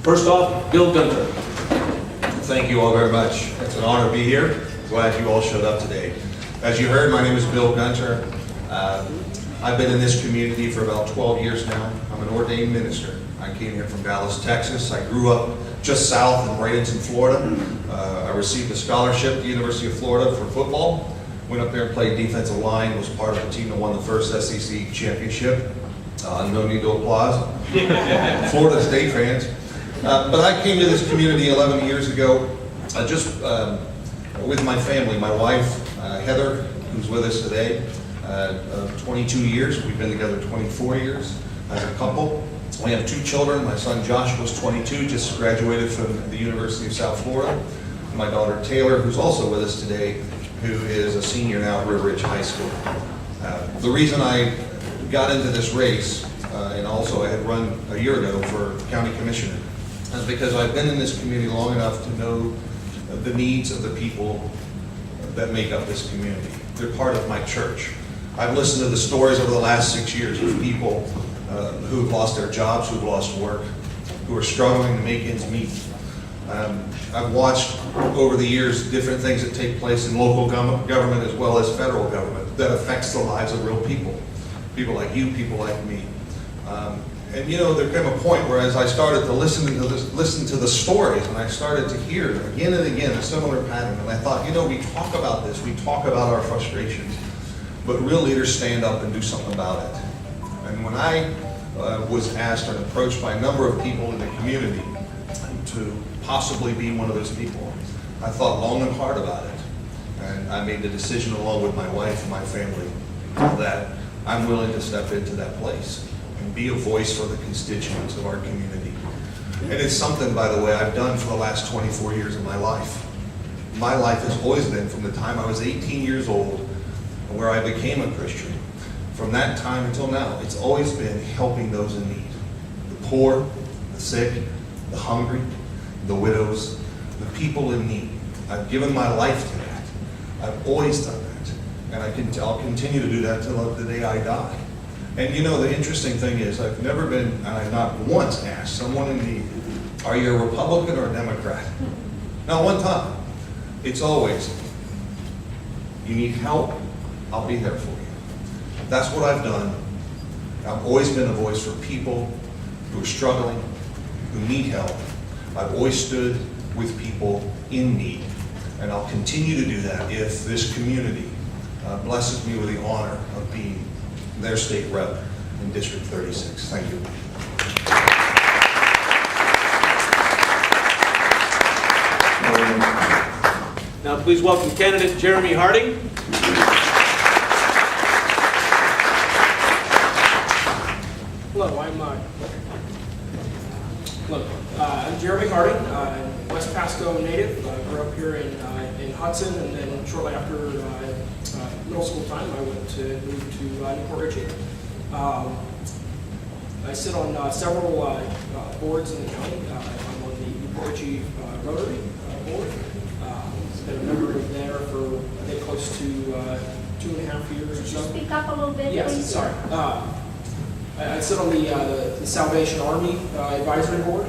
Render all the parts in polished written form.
First off, Bill Gunter. Thank you all very much. It's an honor to be here. Glad you all showed up today. As you heard, my name is Bill Gunter. I've been in this community for about 12 years now. I'm an ordained minister. I came here from Dallas, Texas. I grew up just south in Bradenton, Florida. I received a scholarship at the University of Florida for football. Went up there and played defensive line, was part of the team that won the first SEC championship. No need to applaud. Florida State fans. But I came to this community 11 years ago, with my family. My wife, Heather, who's with us today, 22 years. We've been together 24 years as a couple. We have 2 children. My son Josh was 22, just graduated from the University of South Florida. And my daughter Taylor, who's also with us today, who is a senior now at River Ridge High School. The reason I got into this race, and also I had run a year ago for county commissioner, is because I've been in this community long enough to know the needs of the people that make up this community. They're part of my church. I've listened to the stories over the last 6 years of people who've lost their jobs, who've lost work, who are struggling to make ends meet. I've watched over the years different things that take place in local government as well as federal government that affects the lives of real people. People like you, people like me. And you know, there came a point where as I started to listen to the stories, and I started to hear again and again a similar pattern, and I thought, you know, we talk about this, we talk about our frustrations, but real leaders stand up and do something about it. And when I was asked and approached by a number of people in the community to possibly be one of those people, I thought long and hard about it. And I made the decision along with my wife and my family that I'm willing to step into that place and be a voice for the constituents of our community. And it's something, by the way, I've done for the last 24 years of my life. My life has always been from the time I was 18 years old, where I became a Christian. From that time until now, it's always been helping those in need. The poor, the sick, the hungry, the widows, the people in need. I've given my life to that. I've always done that. And I'll continue to do that till the day I die. And you know, the interesting thing is, I've never been, and I've not once asked someone in need, are you a Republican or a Democrat? Not one time. It's always, you need help, I'll be there for you. That's what I've done. I've always been a voice for people who are struggling, who need help. I've always stood with people in need. And I'll continue to do that if this community blesses me with the honor of being their state rep in District 36. Thank you. Now please welcome candidate Jeromy Harding. Hello, I'm Jeromy Harding, West Pasco native. I grew up here in Hudson, and then shortly after middle school time, I went to move to Newport Richey. I sit on several boards in the county. I'm on the Newport Richey Rotary board. Been a member there for I think close to 2.5 years or so. Speak up a little bit, Yes, please. sorry. I sit on the Salvation Army Advisory Board,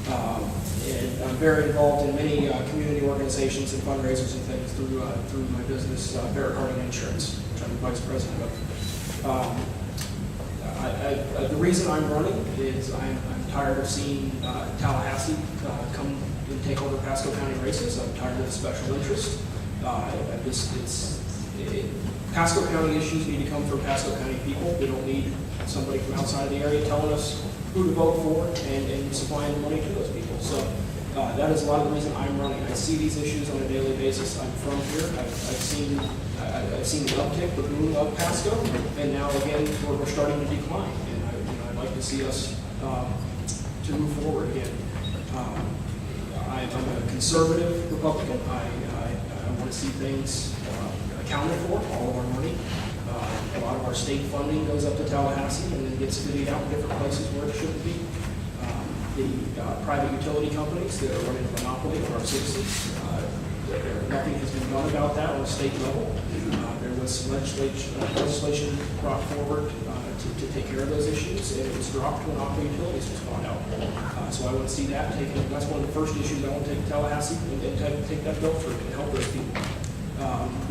and I'm very involved in many community organizations and fundraisers and things through my business, Barrett Harding Insurance, which I'm the vice president of. The reason I'm running is I'm tired of seeing Tallahassee come and take over Pasco County races. I'm tired of the special interest. Pasco County issues need to come from Pasco County people. We don't need somebody from outside of the area telling us who to vote for and supplying money to those people. So that is a lot of the reason I'm running. I see these issues on a daily basis. I'm from here. I've seen the uptick, the boom of Pasco, and now again we're starting to decline. And I'd like to see us to move forward again. I'm a conservative Republican. I want to see things accounted for, all of our money. A lot of our state funding goes up to Tallahassee and then gets divvied out in different places where it shouldn't be. The private utility companies that are running a monopoly for our citizens, Nothing has been done about that on a state level. There was some legislation brought forward to take care of those issues, and it was dropped when Aqua Utilities was bought out. So I want to see that taken. That's one of the first issues I want to take to Tallahassee and take that bill through and help those people.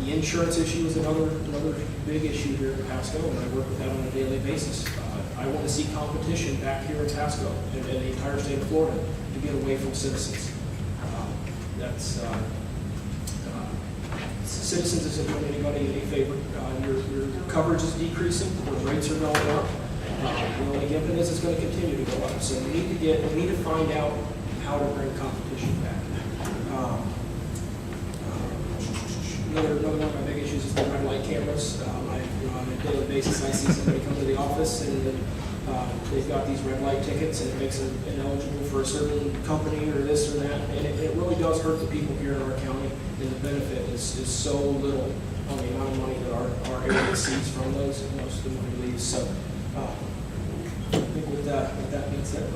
The insurance issue is another big issue here in Pasco, and I work with that on a daily basis. I want to see competition back here in Pasco and the entire state of Florida to get away from Citizens. Citizens isn't doing anybody any favor. Your coverage is decreasing, the rates are going up. The only given is it's going to continue to go up. So we need to find out how to bring competition back. Another one of my big issues is the red light cameras. On a daily basis, I see somebody come to the office and they've got these red light tickets and it makes them ineligible for a certain company or this or that. And it really does hurt the people here in our county, and the benefit is so little on the amount of money that our area sees from those, and most of the money leaves. So I think with that being said,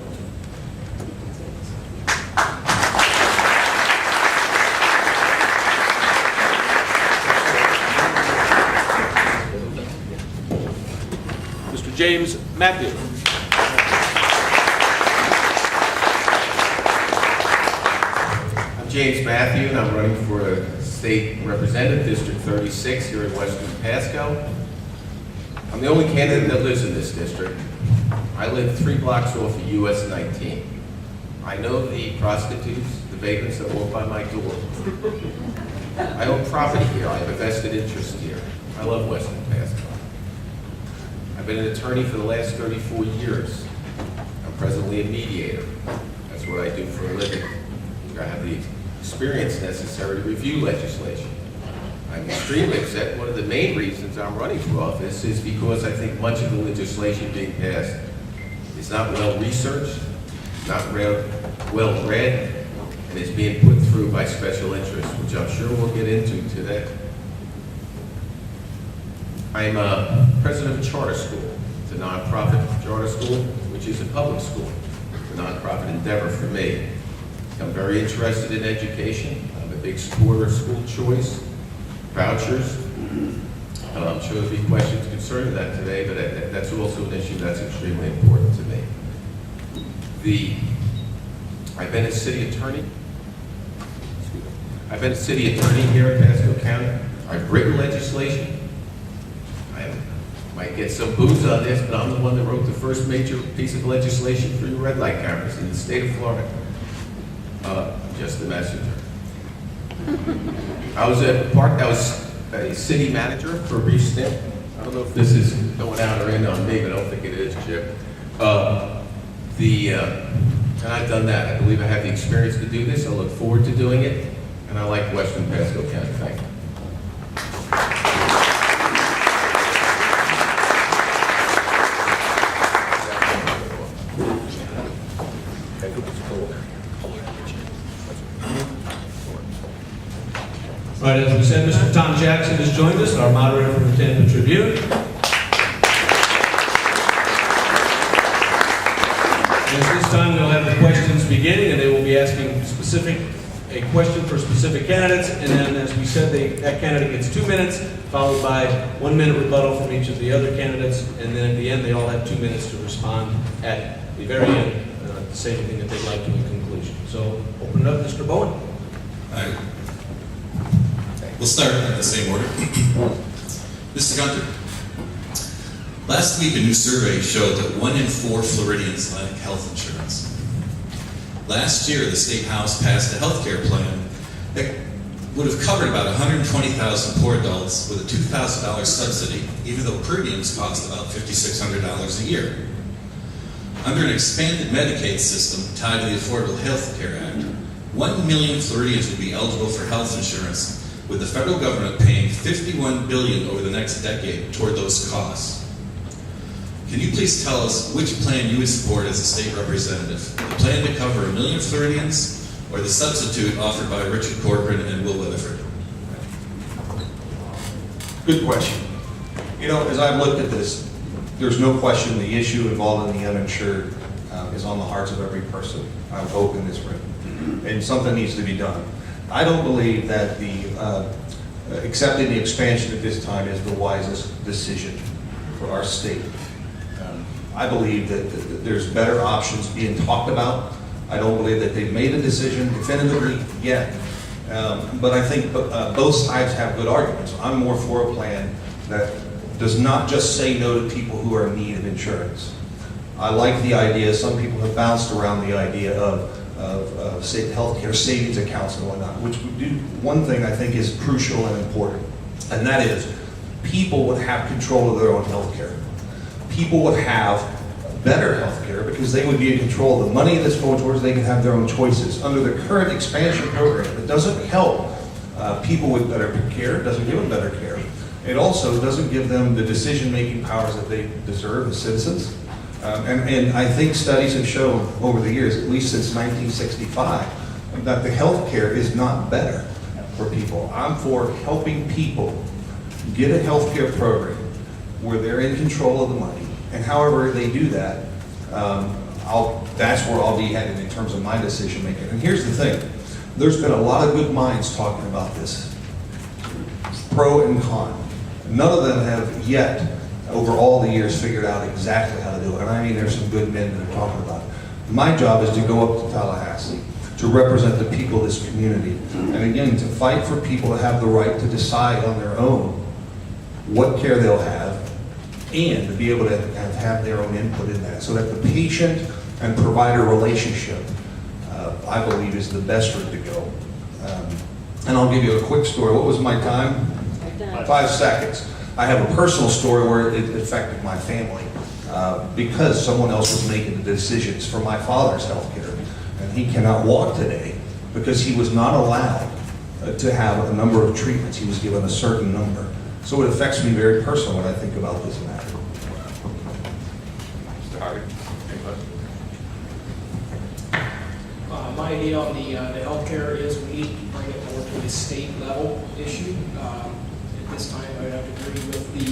James Mathieu. I'm James Mathieu, and I'm running for a state representative, District 36 here in Western Pasco. I'm the only candidate that lives in this district. I live 3 blocks off of US 19. I know the prostitutes, the vagrants that walk by my door. I own property here. I have a vested interest here. I love Western Pasco. I've been an attorney for the last 34 years. I'm presently a mediator. That's what I do for a living. I have the experience necessary to review legislation. I'm extremely upset. One of the main reasons I'm running for office is because I think much of the legislation being passed is not well researched, not well read, and is being put through by special interests, which I'm sure we'll get into today. I'm a president of a charter school. It's a nonprofit charter school, which is a public school. It's a nonprofit endeavor for me. I'm very interested in education. I'm a big supporter of school choice, vouchers. I'm sure there'll be questions concerning that today, but that's also an issue that's extremely important to me. I've been a city attorney. I've been a city attorney here in Pasco County. I've written legislation. I might get some booze on this, but I'm the one that wrote the first major piece of legislation for your red light cameras in the state of Florida. Just the messenger. I was a city manager for a brief stint. I don't know if this is going out or in on me, but I don't think it is, Chip. And I've done that. I believe I have the experience to do this. I look forward to doing it, and I like Western Pasco County. Thank you. All right, as we said, Mr. Tom Jackson has joined us, our moderator from the Tampa Tribune. And at this time, we'll have the questions beginning, and they will be asking a question for specific candidates, and then, as we said, that candidate gets 2 minutes, followed by 1 minute rebuttal from each of the other candidates, and then at the end, they all have 2 minutes to respond at the very end, to say anything that they'd like to in conclusion. So, open it up, Mr. Bowen. All right. We'll start in the same order. Mr. Gunter, last week a new survey showed that 1 in 4 Floridians lack health insurance. Last year, the State House passed a health care plan that would have covered about 120,000 poor adults with a $2,000 subsidy, even though premiums cost about $5,600 a year. Under an expanded Medicaid system tied to the Affordable Health Care Act, 1 million Floridians will be eligible for health insurance, with the federal government paying $51 billion over the next decade toward those costs. Can you please tell us which plan you would support as a state representative? The plan to cover 1 million Floridians, or the substitute offered by Richard Corcoran and Will Weatherford? Good question. You know, as I've looked at this, there's no question the issue involving the uninsured is on the hearts of every person, I hope, in this room. And something needs to be done. I don't believe that accepting the expansion at this time is the wisest decision for our state. I believe that there's better options being talked about. I don't believe that they've made a decision definitively yet. But I think both sides have good arguments. I'm more for a plan that does not just say no to people who are in need of insurance. I like the idea, some people have bounced around the idea of healthcare savings accounts and whatnot, which would do one thing I think is crucial and important, and that is people would have control of their own healthcare. People would have better healthcare because they would be in control of the money that's going towards, they can have their own choices. Under the current expansion program, it doesn't help people with better care, it doesn't give them better care. It also doesn't give them the decision-making powers that they deserve as citizens. And I think studies have shown over the years, at least since 1965, that the health care is not better for people. I'm for helping people get a health care program where they're in control of the money. And however they do that, that's where I'll be headed in terms of my decision making. And here's the thing, there's been a lot of good minds talking about this, pro and con. None of them have yet, over all the years, figured out exactly how to do it. And I mean, there's some good men that are talking about it. My job is to go up to Tallahassee, to represent the people of this community. And again, to fight for people to have the right to decide on their own what care they'll have, and to be able to have their own input in that. So that the patient and provider relationship, I believe, is the best route to go. And I'll give you a quick story. What was my time? 5 seconds. I have a personal story where it affected my family because someone else was making the decisions for my father's health care. And he cannot walk today because he was not allowed to have a number of treatments. He was given a certain number. So it affects me very personally when I think about this matter. Mr. Hardy, any questions? My idea on the healthcare is we need to bring it more to a state level issue. At this time, I would have to agree with the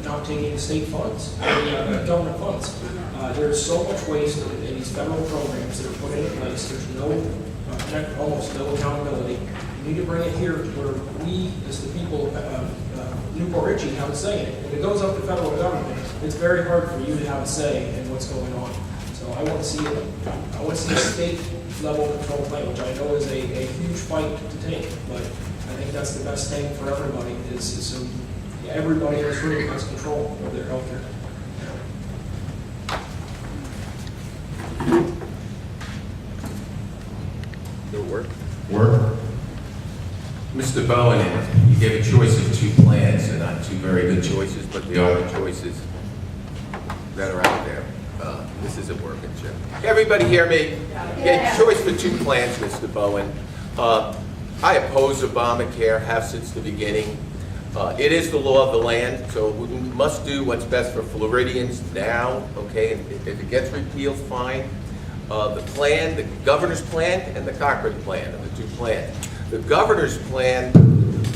not taking state funds, the government funds. There's so much waste in these federal programs that are put into place. There's almost no accountability. We need to bring it here where we, as the people of Newport Richey, have a say in it. When it goes up to federal government, it's very hard for you to have a say in what's going on. So I want to see a state level control plan, which I know is a huge fight to take, but I think that's the best thing for everybody, is so everybody in this room has control of their health care. Work. Mr. Bowen, you gave a choice of 2 plans, and not 2 very good choices, but they are the choices that are out there. This isn't working, Jim. Everybody hear me? Yeah, choice for 2 plans, Mr. Bowen. I oppose Obamacare, have since the beginning. It is the law of the land, so we must do what's best for Floridians now, okay? And if it gets repealed, fine. The plan, the governor's plan, and the Cochrane plan are the 2 plans. The governor's plan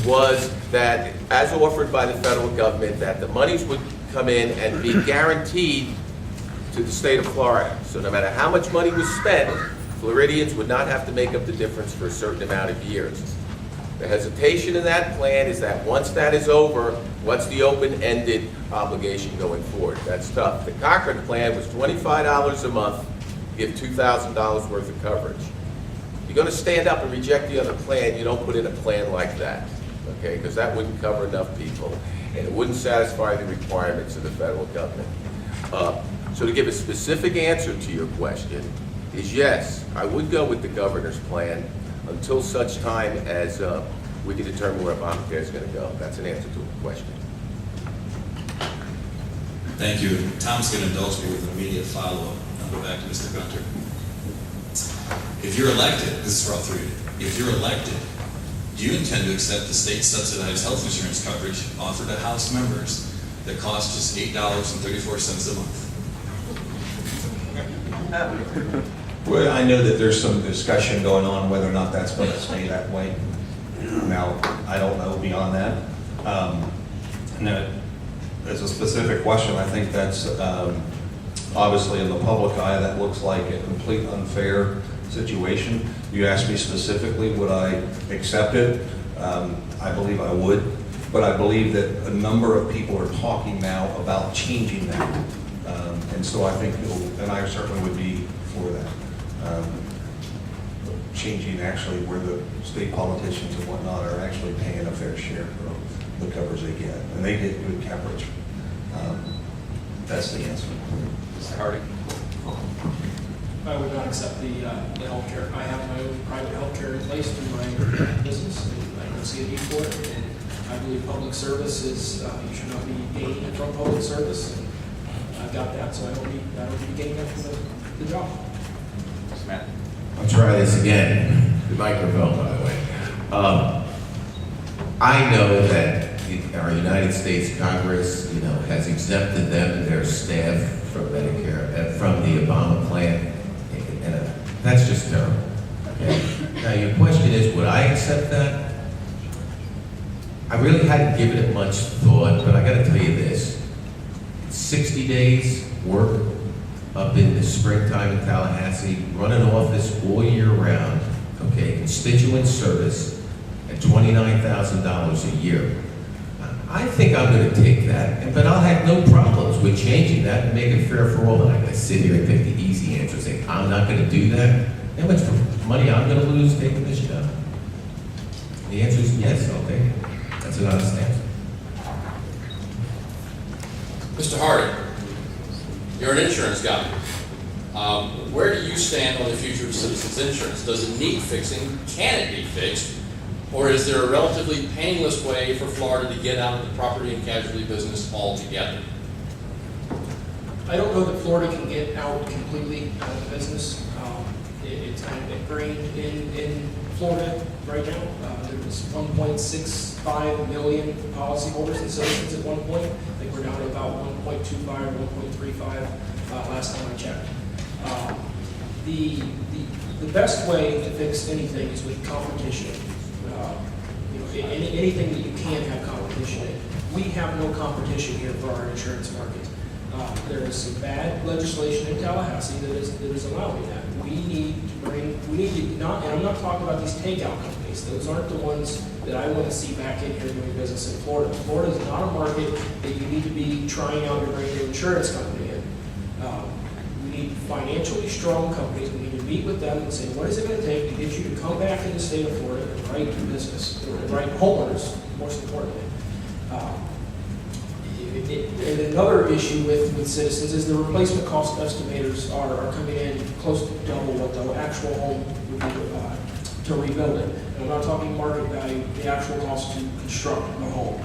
was that, as offered by the federal government, that the monies would come in and be guaranteed to the state of Florida. So no matter how much money was spent, Floridians would not have to make up the difference for a certain amount of years. The hesitation in that plan is that once that is over, what's the open-ended obligation going forward? That's tough. The Cochrane plan was $25 a month, give $2,000 worth of coverage. You're going to stand up and reject the other plan, you don't put in a plan like that, okay? Because that wouldn't cover enough people, and it wouldn't satisfy the requirements of the federal government. So to give a specific answer to your question is yes, I would go with the governor's plan until such time as we can determine where Obamacare is going to go. That's an answer to the question. Thank you. Tom's going to indulge me with an immediate follow-up. I'll go back to Mr. Gunter. If you're elected, this is for all 3 of you, if you're elected, do you intend to accept the state-subsidized health insurance coverage offered to House members that costs just $8.34 a month? Well, I know that there's some discussion going on whether or not that's going to stay that way. Now, I don't know beyond that. And as a specific question, I think that's obviously in the public eye, that looks like a complete unfair situation. You asked me specifically, would I accept it? I believe I would, but I believe that a number of people are talking now about changing that. And so I think and I certainly would be for that. Changing actually where the state politicians and whatnot are actually paying a fair share for the coverage they get, and they get good coverage. That's the answer. Mr. Hardy? I would not accept the healthcare. I have my own private healthcare in place through my business, and I don't see a need for it. And I believe public service is, you should not be gaining from public service. And I've got that, so I don't need to be gaining that from the job. Mr. Matt? I'll try this again. The microphone, by the way. I know that our United States Congress, has exempted them and their staff from Medicare, from the Obama plan, and that's just terrible. Okay? Now, your question is, would I accept that? I really hadn't given it much thought, but I got to tell you this: 60 days work up in the springtime in Tallahassee, run an office all year round, okay, constituent service at $29,000 a year. I think I'm going to take that, but I'll have no problems with changing that and make it fair for all. And I'm going to sit here and take the easy answer and say, I'm not going to do that. How much money I'm going to lose taking this job? The answer is yes, I'll take it. That's an honest answer. Mr. Hardy, you're an insurance guy. Where do you stand on the future of Citizens Insurance? Does it need fixing? Can it be fixed? Or is there a relatively painless way for Florida to get out of the property and casualty business altogether? I don't know that Florida can get out completely out of the business. It's kind of ingrained in Florida right now. There was 1.65 million policyholders and citizens at one point. I think we're down to about 1.25, 1.35 last time I checked. The best way to fix anything is with competition. Anything that you can have competition in. We have no competition here for our insurance market. There is some bad legislation in Tallahassee that is allowing that. We need to not, and I'm not talking about these takeout companies. Those aren't the ones that I want to see back in here doing business in Florida. Florida is not a market that you need to be trying out to bring your insurance company in. We need financially strong companies. We need to meet with them and say, what is it going to take to get you to come back in the state of Florida and write business, or write homeowners, most importantly. And another issue with Citizens is the replacement cost estimators are coming in close to double what the actual home would be to rebuild it. And I'm not talking market value, the actual cost to construct the home.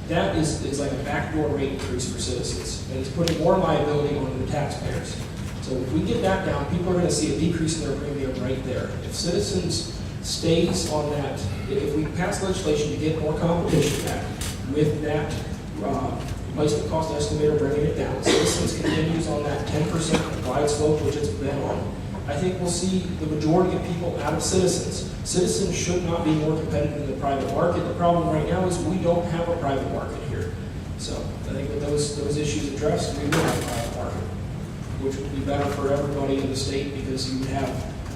That is like a backdoor rate increase for Citizens, and it's putting more liability on the taxpayers. So if we get that down, people are going to see a decrease in their premium right there. If Citizens stays on that, if we pass legislation to get more competition back with that replacement cost estimator bringing it down, Citizens continues on that 10% glide slope which it's been on, I think we'll see the majority of people out of Citizens. Citizens should not be more competitive than the private market. The problem right now is we don't have a private market here. So I think with those issues addressed, we will have a private market, which would be better for everybody in the state because you would have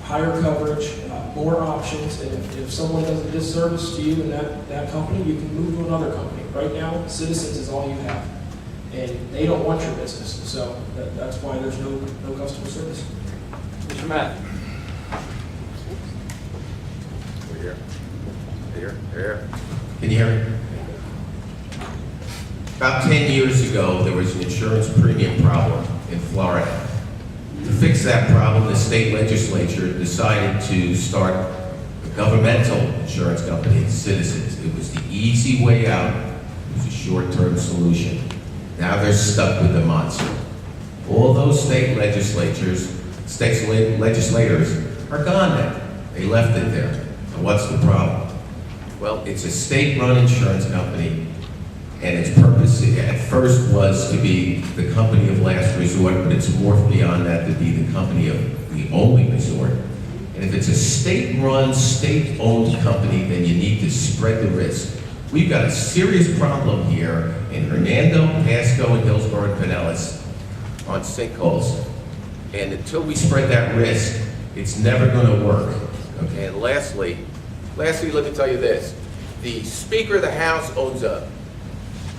higher coverage, more options, and if someone does a disservice to you in that company, you can move to another company. Right now, Citizens is all you have, and they don't want your business, so that's why there's no customer service. Mr. Matt? We're here. Can you hear me? About 10 years ago, there was an insurance premium problem in Florida. To fix that problem, the state legislature decided to start a governmental insurance company, Citizens. It was the easy way out. It was a short-term solution. Now they're stuck with the monster. All those state legislators are gone now. They left it there. So what's the problem? Well, it's a state-run insurance company, and its purpose at first was to be the company of last resort, but it's morphed beyond that to be the company of the only resort. And if it's a state-run, state-owned company, then you need to spread the risk. We've got a serious problem here in Hernando, Pasco, and Hillsborough and Pinellas on sinkholes. And until we spread that risk, It's never gonna work, okay? And lastly, let me tell you this. The Speaker of the House owns a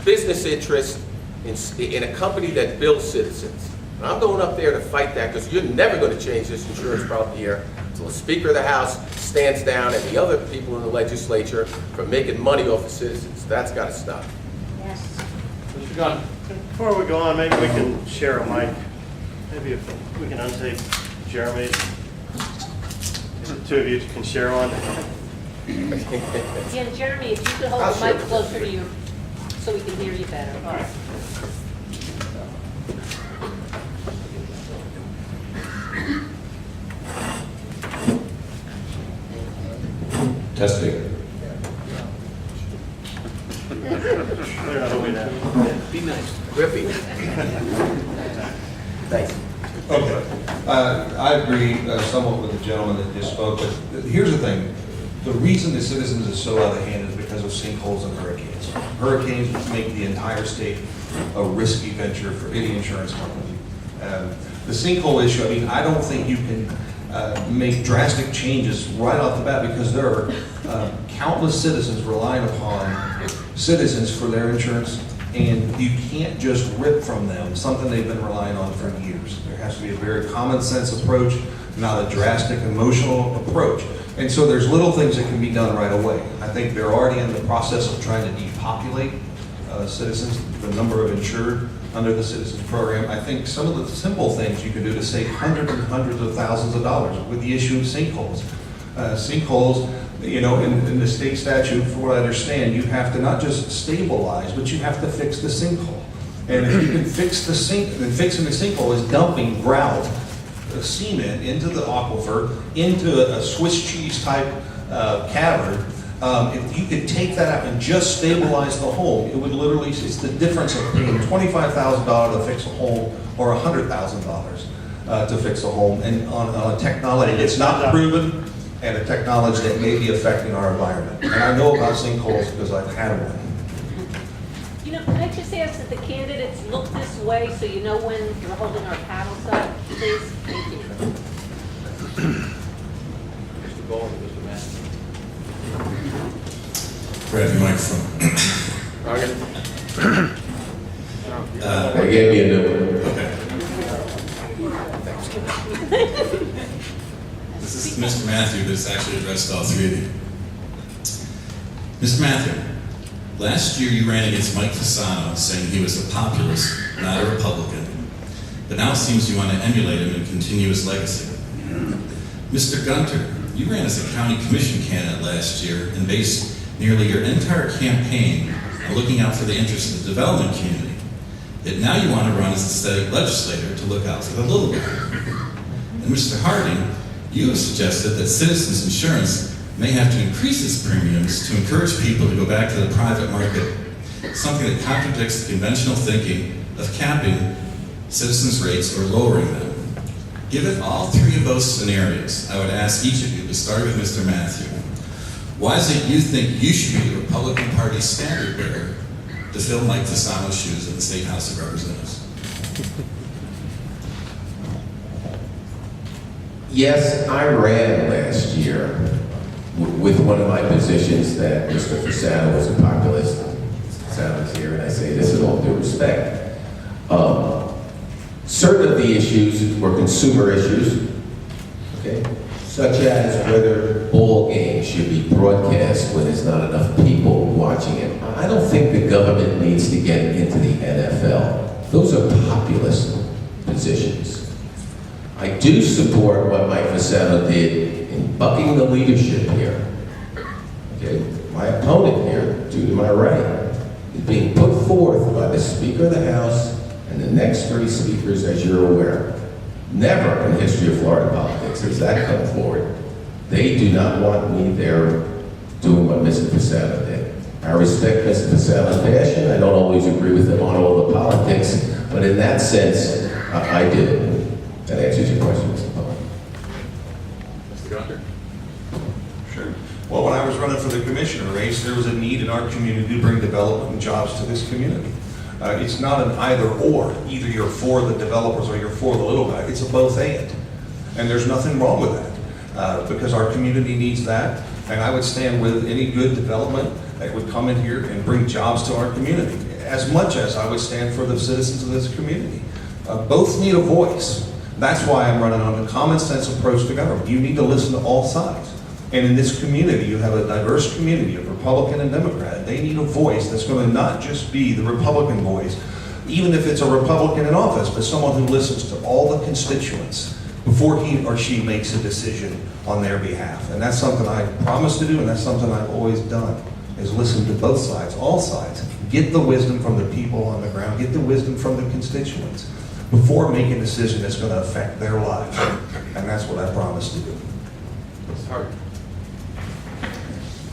business interest in a company that bills citizens. And I'm going up there to fight that because you're never going to change this insurance problem here until the Speaker of the House stands down and the other people in the legislature from making money off the citizens. That's got to stop. Yes. Mr. Gunter. Before we go on, maybe we can share a mic. Maybe if we can untape Jeromy. The two of you can share one. Yeah, Jeromy, if you could hold I'll the share mic with closer to you. you, so we can hear you better. All right. Testing. Clear out the way now. Be nice. Grippy. Thanks. Okay. I agree somewhat with the gentleman that just spoke, but here's the thing. The reason the citizens is so out of hand is because of sinkholes and hurricanes. Hurricanes make the entire state a risky venture for any insurance company. The sinkhole issue, I mean, I don't think you can make drastic changes right off the bat because there are countless citizens relying upon citizens for their insurance, and you can't just rip from them something they've been relying on for years. There has to be a very common sense approach, not a drastic emotional approach. And so there's little things that can be done right away. I think they're already in the process of trying to depopulate citizens, the number of insured under the Citizens Program. I think some of the simple things you can do to save hundreds and hundreds of thousands of dollars with the issue of sinkholes. Sinkholes, you know, in the state statute, for what I understand, you have to not just stabilize, but you have to fix the sinkhole. And if you can fix the sink, then fixing the sinkhole is dumping grout, cement into the aquifer, into a Swiss cheese type cavern. If you could take that out and just stabilize the home, it would literally, it's the difference of paying $25,000 to fix a home or $100,000 to fix a home, and on a technology that's not proven and a technology that may be affecting our environment. And I know about sinkholes because I've had one. You know, can I just ask that the candidates look this way so you know when you're holding our paddles up, please? Thank you. Mr. Gold and Mr. Matt. Grab your microphone. They gave me a new one. Okay. This is Mr. Mathieu, but it's actually addressed to all three of you. Mr. Mathieu, last year you ran against Mike Fasano, saying he was a populist, not a Republican. But now it seems you want to emulate him and continue his legacy. Mr. Gunter, you ran as a county commission candidate last year and based nearly your entire campaign on looking out for the interests of the development community. Yet now you want to run as a state legislator to look out for the little guy. And Mr. Harding, you have suggested that Citizens Insurance may have to increase its premiums to encourage people to go back to the private market, something that contradicts the conventional thinking of capping citizens' rates or lowering them. Given all three of those scenarios, I would ask each of you to start with Mr. Mathieu. Why is it you think you should be the Republican Party's standard bearer to fill Mike Fasano's shoes in the State House of Representatives? Yes, I ran last year with one of my positions that Mr. Fasano was a populist. Fasano's here, and I say this in all due respect. Certain of the issues were consumer issues, okay, such as whether ball games should be broadcast when there's not enough people watching it. I don't think the government needs to get into the NFL. Those are populist positions. I do support what Mike Fasano did in bucking the leadership here. Okay, my opponent here, due to my right, is being put forth by the Speaker of the House and the next 3 speakers, as you're aware. Never in the history of Florida politics has that come forward. They do not want me there doing what Mr. Fasano did. I respect Mr. Fasano's passion. I don't always agree with him on all the politics, but in that sense, I do. That answers your question, Mr. Poe. Mr. Gunter. Sure. Well, when I was running for the commissioner race, there was a need in our community to bring development and jobs to this community. It's not an either or. Either you're for the developers or you're for the little guy. It's a both and. And there's nothing wrong with that, because our community needs that. And I would stand with any good development that would come in here and bring jobs to our community, as much as I would stand for the citizens of this community. Both need a voice. That's why I'm running on a common sense approach to government. You need to listen to all sides. And in this community, you have a diverse community of Republican and Democrat. They need a voice that's going to not just be the Republican voice, even if it's a Republican in office, but someone who listens to all the constituents before he or she makes a decision on their behalf. And that's something I promise to do, and that's something I've always done, is listen to both sides, all sides. Get the wisdom from the people on the ground, get the wisdom from the constituents before making a decision that's going to affect their lives. And that's what I promise to do. Mr. Hart.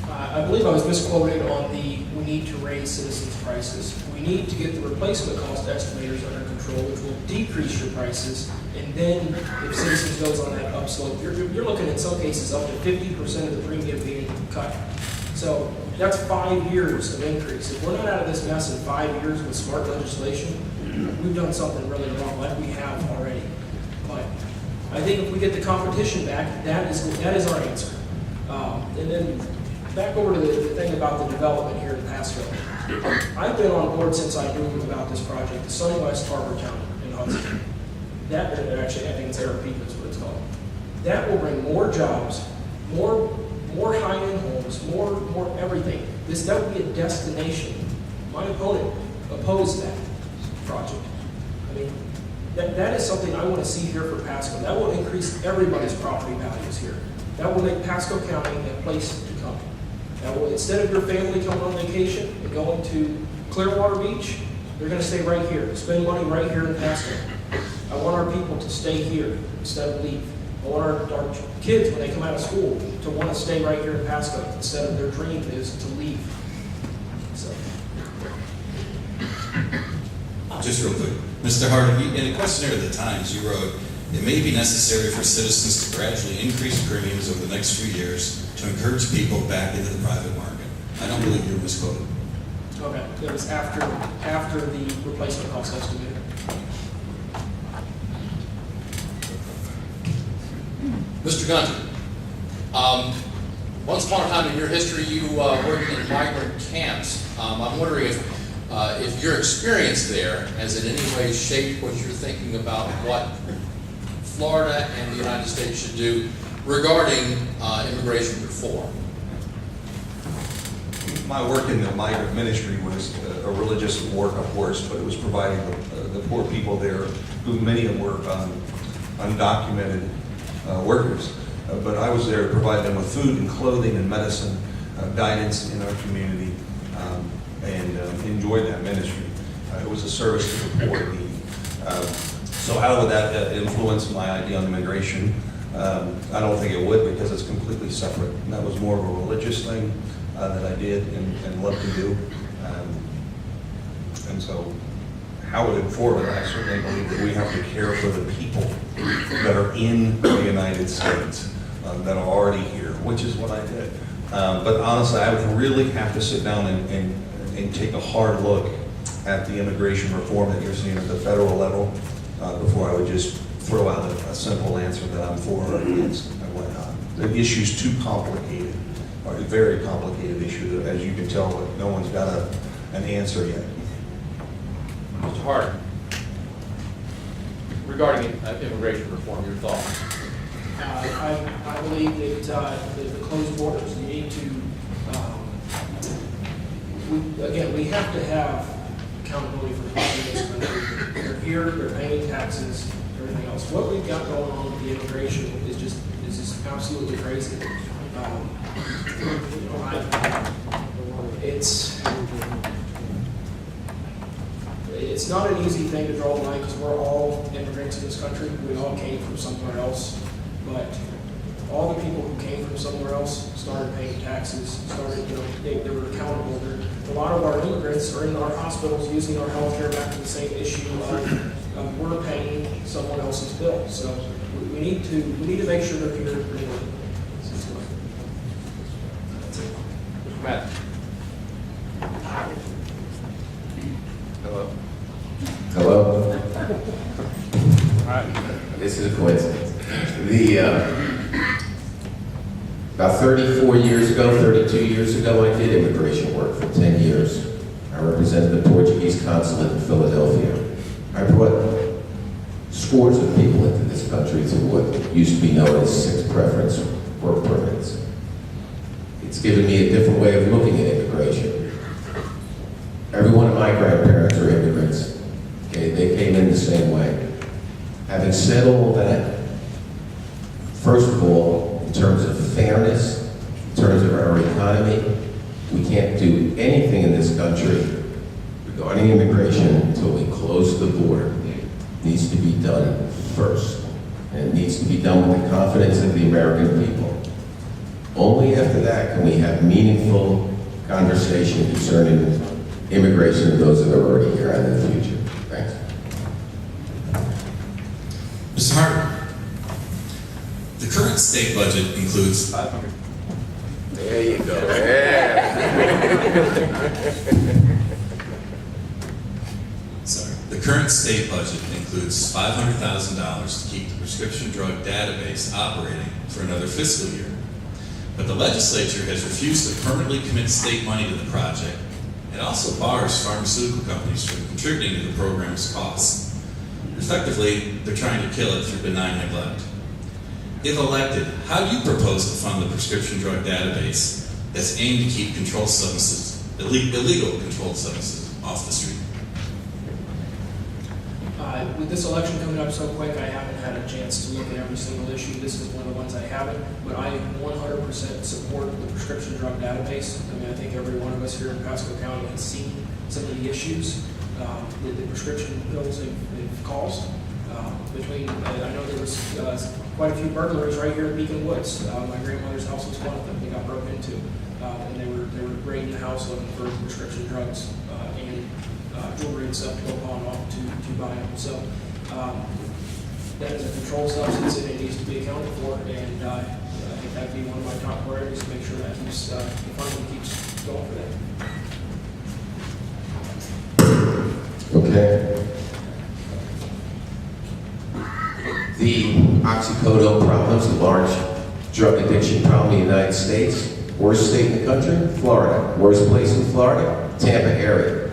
I believe I was misquoted on the, we need to raise citizens' prices. We need to get the replacement cost estimators under control, which will decrease your prices. And then if citizens goes on that upslope, you're looking in some cases up to 50% of the premium being cut. So that's 5 years of increase. If we're not out of this mess in 5 years with smart legislation, we've done something really wrong, like we have already. But I think if we get the competition back, that is our answer. And then back over to the thing about the development here in Pasco. I've been on board since I knew about this project, the Sunwest Harbor Town in Hudson. That, actually, I think it's ARP is what it's called. That will bring more jobs, more high-end homes, more everything. That will be a destination. My opponent opposed that project. I mean, that is something I want to see here for Pasco. That will increase everybody's property values here. That will make Pasco County a place to come. That will, instead of your family coming on vacation and going to Clearwater Beach, they're going to stay right here, spend money right here in Pasco. I want our people to stay here instead of leave. I want our kids, when they come out of school, to want to stay right here in Pasco instead of their dream is to leave. So. Just real quick, Mr. Hart, in a questionnaire to the Times, you wrote, "It may be necessary for citizens to gradually increase premiums over the next few years to encourage people back into the private market." I don't believe you're misquoted. Okay, it was after the replacement cost estimate. Mr. Gunter, once upon a time in your history, you worked in migrant camps. I'm wondering if your experience there has in any way shaped what you're thinking about what Florida and the United States should do regarding immigration reform. My work in the migrant ministry was a religious work, of course, but it was providing the poor people there, who many of them were undocumented workers. But I was there to provide them with food and clothing and medicine, guidance in our community, and enjoyed that ministry. It was a service to the poor and needy. So how would that influence my idea on immigration? I don't think it would, because it's completely separate. And that was more of a religious thing that I did and loved to do. And so how it would inform it, I certainly believe that we have to care for the people that are in the United States, that are already here, which is what I did. But honestly, I would really have to sit down and take a hard look at the immigration reform that you're seeing at the federal level before I would just throw out a simple answer that I'm for or against and whatnot. The issue's too complicated, or a very complicated issue that, as you can tell, no one's got an answer yet. Mr. Hart, regarding immigration reform, your thoughts? I believe that the closed borders, you need to, we have to have accountability for people in this country. They're here, they're paying taxes, everything else. What we've got going on with the immigration is just absolutely crazy. It's not an easy thing to draw the line, because we're all immigrants in this country. We all came from somewhere else, but all the people who came from somewhere else started paying taxes, they were accountable. A lot of our immigrants are in our hospitals using our health care, back to the same issue of we're paying someone else's bill. So we need to make sure they're here. Matt. Hello. Hello? This is a coincidence. About 34 years ago, 32 years ago, I did immigration work for 10 years. I represented the Portuguese consulate in Philadelphia. I brought scores of people into this country through what used to be known as sixth preference work permits. It's given me a different way of looking at immigration. Every one of my grandparents are immigrants. Okay, they came in the same way. Having said all that, first of all, in terms of fairness, in terms of our economy, we can't do anything in this country regarding immigration until we close the border. It needs to be done first, and it needs to be done with the confidence of the American people. Only after that can we have meaningful conversation concerning immigration of those that are already here and in the future. Thanks. Mr. Harder, the current state budget includes There you go. Yeah. Sorry. The current state budget includes $500,000 to keep the prescription drug database operating for another fiscal year. But the legislature has refused to permanently commit state money to the project. It also bars pharmaceutical companies from contributing to the program's costs. Effectively, they're trying to kill it through benign neglect. If elected, how do you propose to fund the prescription drug database that's aimed to keep controlled substances, illegal controlled substances, off the street? With this election coming up so quick, I haven't had a chance to look at every single issue. This is one of the ones I haven't, but I 100% support the prescription drug database. I mean, I think every one of us here in Pasco County has seen some of the issues that the prescription pills have caused. I know there was quite a few burglaries right here in Beacon Woods. My grandmother's house was one of them. They got broke into, and they were raiding the house looking for prescription drugs and jewelry and stuff to go pawn off to buy them. So that is a controlled substance and it needs to be accounted for. And I think that'd be one of my top priorities to make sure that keeps the funding keeps going for that. Okay. The oxycodone problem is a large drug addiction problem in the United States. Worst state in the country? Florida. Worst place in Florida? Tampa area.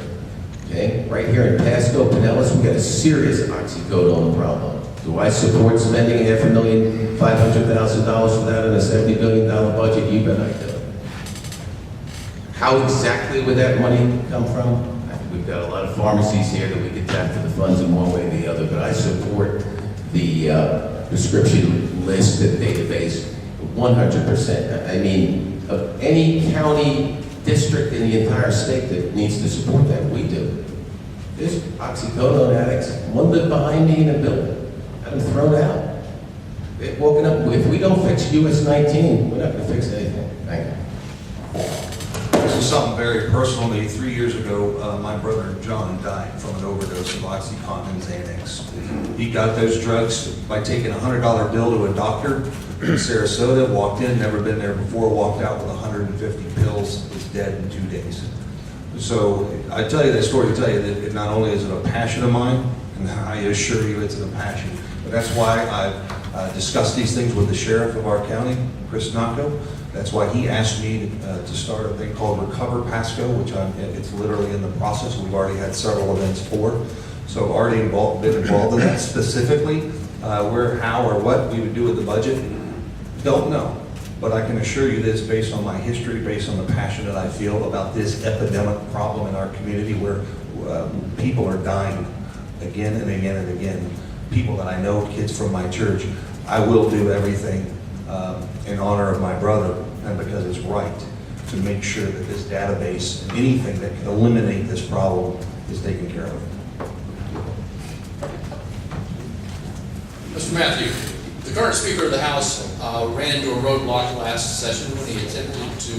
Okay? Right here in Pasco, Pinellas, we got a serious oxycodone problem. Do I support spending $500,000 for that in a $70 billion budget? You bet I do. How exactly would that money come from? I think we've got a lot of pharmacies here that we could tap to the funds in one way or the other, but I support the prescription list and database 100%. I mean, of any county district in the entire state that needs to support that, we do. There's oxycodone addicts. One lived behind me in a building. Had them thrown out. They're walking up. If we don't fix US 19, we're not going to fix anything. Thank you. This is something very personal to me. 3 years ago, my brother John died from an overdose of OxyContin and Xanax. He got those drugs by taking a $100 bill to a doctor in Sarasota, walked in, never been there before, walked out with 150 pills, was dead in 2 days. So I tell you that story to tell you that not only is it a passion of mine, and I assure you it's a passion, but that's why I've discussed these things with the sheriff of our county, Chris Nacco. That's why he asked me to start a thing called Recover Pasco, which it's literally in the process. We've already had several events for. So I've already been involved in that specifically. Where, how, or what we would do with the budget, don't know. But I can assure you this, based on my history, based on the passion that I feel about this epidemic problem in our community where people are dying again and again and again. People that I know, kids from my church, I will do everything in honor of my brother and because it's right to make sure that this database, anything that can eliminate this problem is taken care of. Mr. Mathieu, the current Speaker of the House ran into a roadblock last session when he attempted to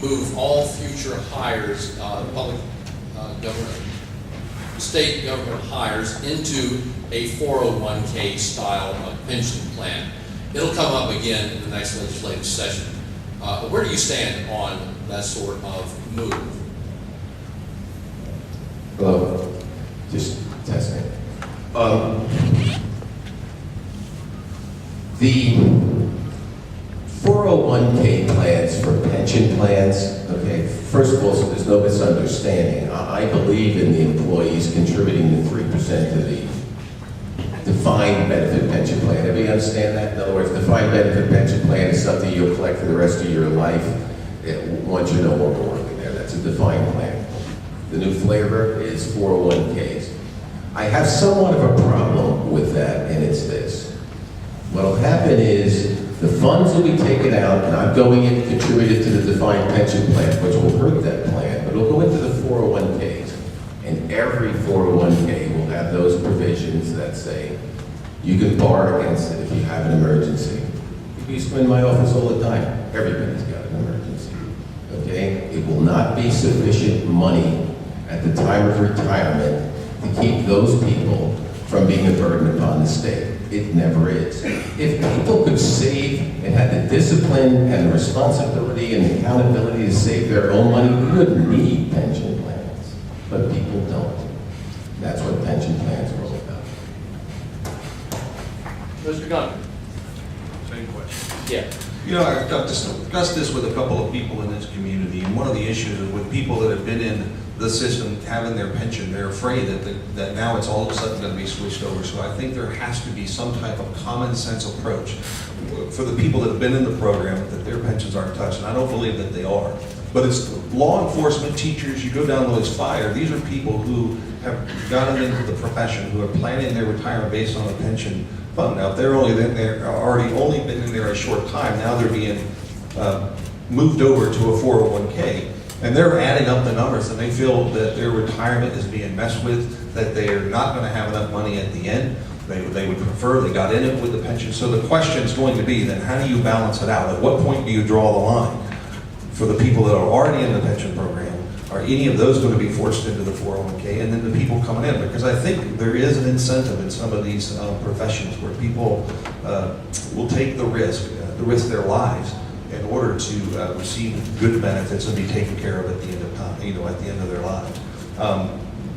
move all future hires, public government, state government hires into a 401k style of pension plan. It'll come up again in the next legislative session. Where do you stand on that sort of move? Hello, just testing. The 401k plans for pension plans, okay, first of all, so there's no misunderstanding. I believe in the employees contributing the 3% to the defined benefit pension plan. Everybody understand that? In other words, defined benefit pension plan is something you'll collect for the rest of your life once you're no longer working there. That's a defined plan. The new flavor is 401ks. I have somewhat of a problem with that, and it's this. What'll happen is the funds will be taken out, and I'm going in contributed to the defined pension plan, which will hurt that plan, but it'll go into the 401ks. And every 401k will have those provisions that say you can borrow against it if you have an emergency. You used to in my office all the time. Everybody's got an emergency. Okay? It will not be sufficient money at the time of retirement to keep those people from being a burden upon the state. It never is. If people could save and had the discipline and the responsibility and the accountability to save their own money, we wouldn't need pension plans. But people don't. That's what pension plans are all about. Mr. Gunter? Same question. Yeah. You know, I've discussed this with a couple of people in this community, and one of the issues is with people that have been in the system having their pension, they're afraid that now it's all of a sudden going to be switched over. So I think there has to be some type of common sense approach for the people that have been in the program that their pensions aren't touched, and I don't believe that they are. But it's law enforcement, teachers, you go down the list, fire, these are people who have gotten into the profession, who are planning their retirement based on a pension fund. Now, if they're only been in there a short time, now they're being moved over to a 401k, and they're adding up the numbers, and they feel that their retirement is being messed with, that they are not going to have enough money at the end. They would prefer they got in it with the pension. So the question is going to be then, how do you balance it out? At what point do you draw the line? For the people that are already in the pension program, are any of those going to be forced into the 401k? And then the people coming in, because I think there is an incentive in some of these professions where people will take the risk their lives in order to receive good benefits and be taken care of at the end of time, at the end of their lives.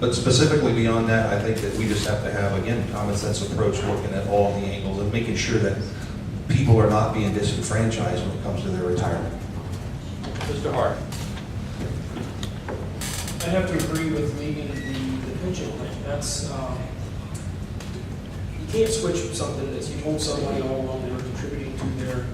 But specifically beyond that, I think that we just have to have, again, common sense approach, looking at all the angles and making sure that people are not being disenfranchised when it comes to their retirement. Mr. Hart? I have to agree with leaving the pension plan. That's, you can't switch something that you told somebody all along they were contributing to their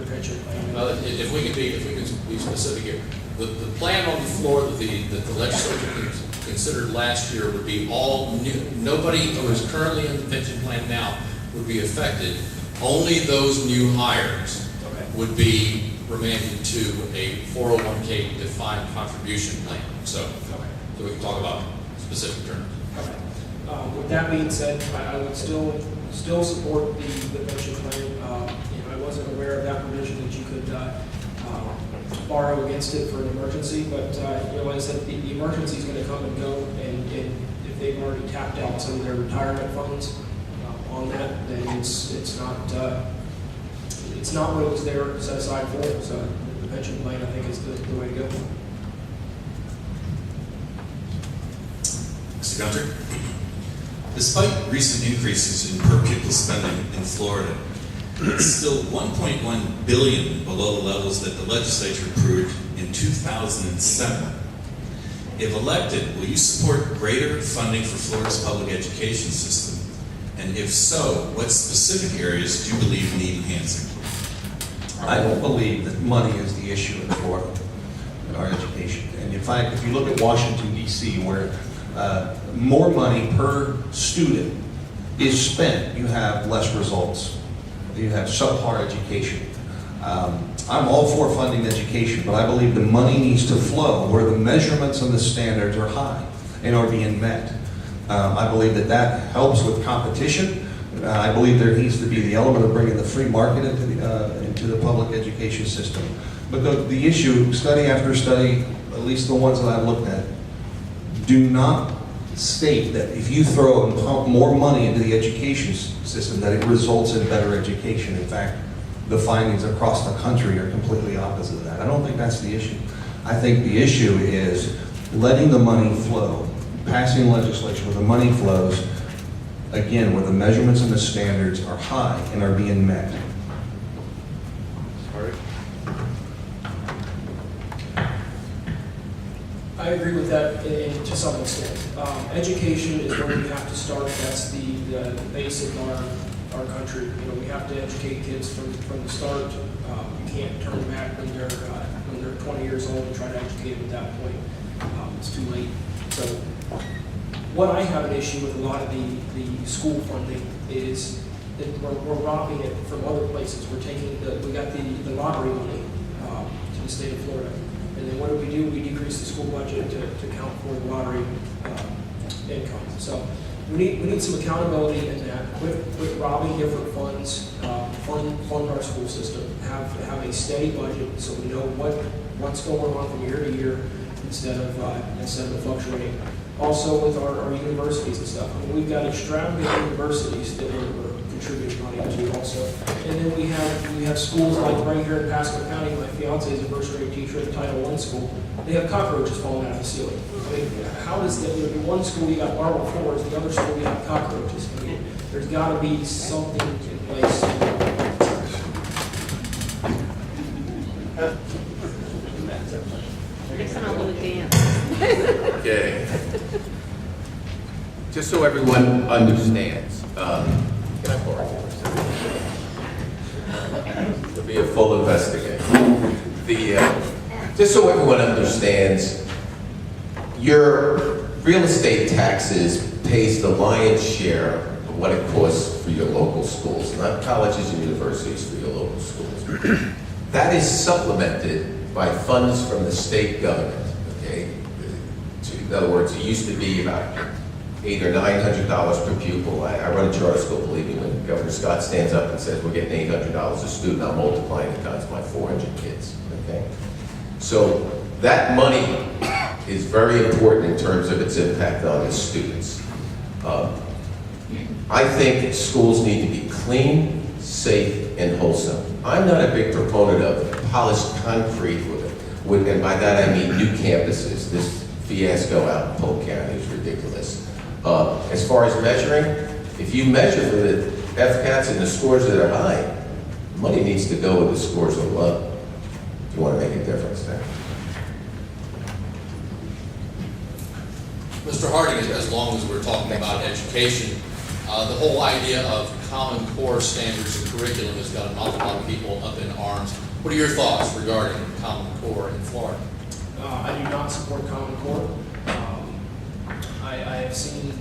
pension plan. Well, if we can be specific here, the plan on the floor that the legislature considered last year would be all new. Nobody who is currently in the pension plan now would be affected. Only those new hires would be remanded to a 401k defined contribution plan. So we can talk about specific terms. With that being said, I would still support the pension plan. I wasn't aware of that provision that you could borrow against it for an emergency, but like I said, the emergency is going to come and go, and if they've already tapped out some of their retirement funds on that, then it's not what it was there set aside for. So the pension plan, I think, is the way to go. Mr. Gunter? Despite recent increases in per pupil spending in Florida, it's still $1.1 billion below the levels that the legislature approved in 2007. If elected, will you support greater funding for Florida's public education system? And if so, what specific areas do you believe need enhancing? I don't believe that money is the issue in Florida in our education. And in fact, if you look at Washington, D.C., where more money per student is spent, you have less results. You have subpar education. I'm all for funding education, but I believe the money needs to flow where the measurements and the standards are high and are being met. I believe that helps with competition. I believe there needs to be the element of bringing the free market into the public education system. But the issue, study after study, at least the ones that I've looked at, do not state that if you throw and pump more money into the education system, that it results in better education. In fact, the findings across the country are completely opposite of that. I don't think that's the issue. I think the issue is letting the money flow, passing legislation where the money flows, again, where the measurements and the standards are high and are being met. I agree with that to some extent. Education is where we have to start. That's the base of our country. You know, we have to educate kids from the start. You can't turn back when they're 20 years old and try to educate them at that point. It's too late. So what I have an issue with a lot of the school funding is that we're robbing it from other places. We're taking we got the lottery money to the state of Florida. And then what do? We decrease the school budget to account for the lottery income. So we need some accountability in that. Quit robbing different funds. Fund our school system. Have a steady budget so we know what's going on from year to year instead of fluctuating. Also with our universities and stuff. I mean, we've got extravagant universities that we're contributing money to also. And then we have schools like right here in Pasco County. My fiance is a first grade teacher at a Title I school. They have cockroaches falling out of the ceiling. I mean, how does that, in one school you got marble floors, the other school you have cockroaches? I mean, there's got to be something in place. Next time I'm gonna dance. Okay. Just so everyone understands, can I borrow yours? It'll be a full investigation. Just so everyone understands, your real estate taxes pays the lion's share of what it costs for your local schools, not colleges and universities, for your local schools. That is supplemented by funds from the state government, okay? In other words, it used to be about $800 or $900 per pupil. I run a charter school, believe me, when Governor Scott stands up and says we're getting $800 a student, I'm multiplying it times my 400 kids, okay? So that money is very important in terms of its impact on the students. I think schools need to be clean, safe, and wholesome. I'm not a big proponent of polished concrete, and by that I mean new campuses. This fiasco out in Polk County is ridiculous. As far as measuring, if you measure for the FCATs and the scores that are high, money needs to go with the scores are low if you want to make a difference there. Mr. Harding, as long as we're talking about education, the whole idea of Common Core standards and curriculum has got an awful lot of people up in arms. What are your thoughts regarding Common Core in Florida? I do not support Common Core. I have seen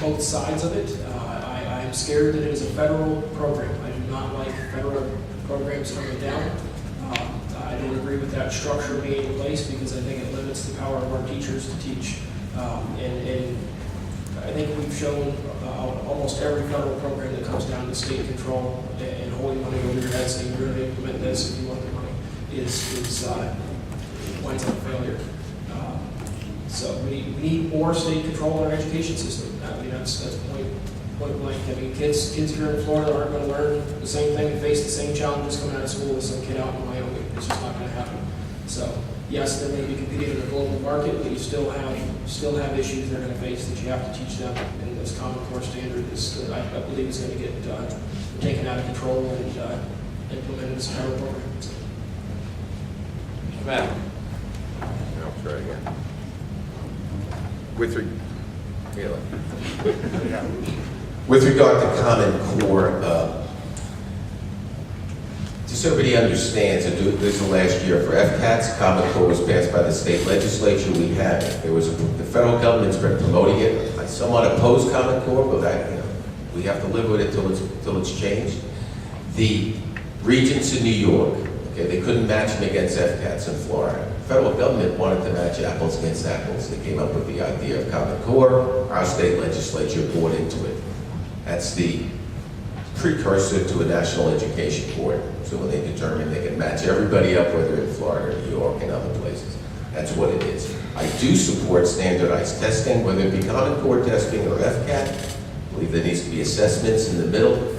both sides of it. I am scared that it is a federal program. I do not like federal programs coming down. I don't agree with that structure being in place because I think it limits the power of our teachers to teach. And I think we've shown almost every federal program that comes down to state control and holding money over your head saying you're going to implement this if you want the money is winds up failure. So we need more state control in our education system. I mean, that's point blank. I mean, kids here in Florida aren't going to learn the same thing and face the same challenges coming out of school as some kid out in Wyoming. It's just not going to happen. So yes, they may be competing in a global market, but you still have issues they're going to face that you have to teach them. And this Common Core standard is, I believe, is going to get taken out of control and implemented as a federal program. Matt? I'll try again. With regard to Common Core, just so everybody understands, this is the last year for FCATs, Common Core was passed by the state legislature. We had it. The federal government's been promoting it. I somewhat oppose Common Core, but we have to live with it till it's changed. The regents in New York, okay, they couldn't match them against FCATs in Florida. The federal government wanted to match apples against apples. They came up with the idea of Common Core. Our state legislature bought into it. That's the precursor to a national education board. So when they determine they can match everybody up, whether in Florida or New York and other places, that's what it is. I do support standardized testing, whether it be Common Core testing or FCAT. I believe there needs to be assessments in the middle,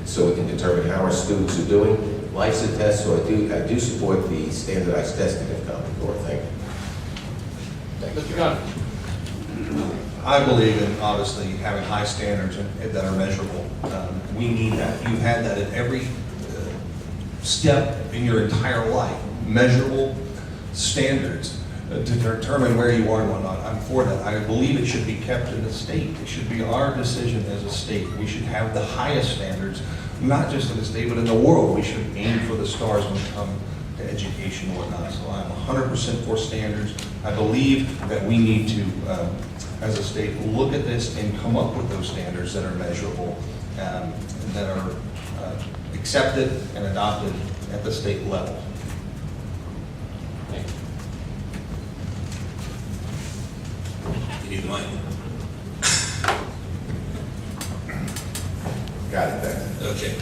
so we can determine how our students are doing. Life's a test, so I do support the standardized testing of Common Core. Thank you. Mr. Gunter? I believe in obviously having high standards that are measurable. We need that. You've had that at every step in your entire life. Measurable standards to determine where you are and whatnot. I'm for that. I believe it should be kept in the state. It should be our decision as a state. We should have the highest standards, not just in the state, but in the world. We should aim for the stars when it comes to education and whatnot. So I'm 100% for standards. I believe that we need to, as a state, look at this and come up with those standards that are measurable, that are accepted and adopted at the state level. Thank you. You need the mic. Got it, thanks. Okay.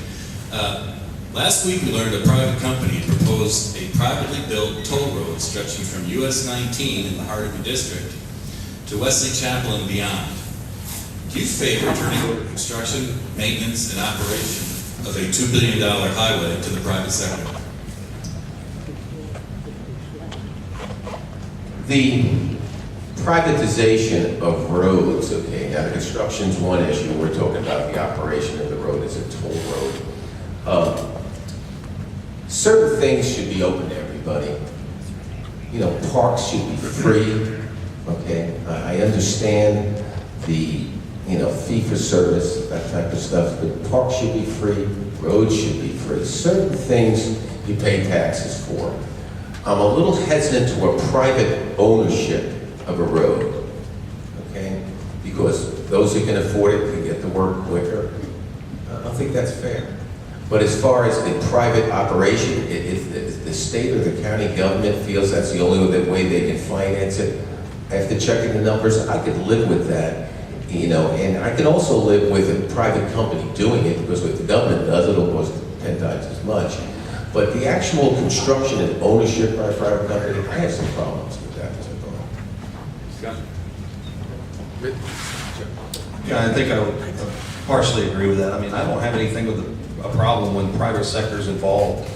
Last week, we learned a private company proposed a privately built toll road stretching from US 19 in the heart of your district to Wesley Chapel and beyond. Do you favor turning over construction, maintenance, and operation of a $2 billion highway to the private sector? The privatization of roads, okay, now the construction's one issue, we're talking about the operation of the road as a toll road. Certain things should be open to everybody. You know, parks should be free, okay? I understand the, you know, fee for service, that type of stuff, but parks should be free, roads should be free. Certain things you pay taxes for. I'm a little hesitant to a private ownership of a road, okay? Because those who can afford it can get to work quicker. I don't think that's fair. But as far as the private operation, if the state or the county government feels that's the only way they can finance it, after checking the numbers, I could live with that, you know, and I can also live with a private company doing it, because what the government does, it'll cost 10 times as much. But the actual construction and ownership by a private company, I have some problems with that. Yeah, I think I would partially agree with that. I mean, I don't have anything with a problem when private sector is involved,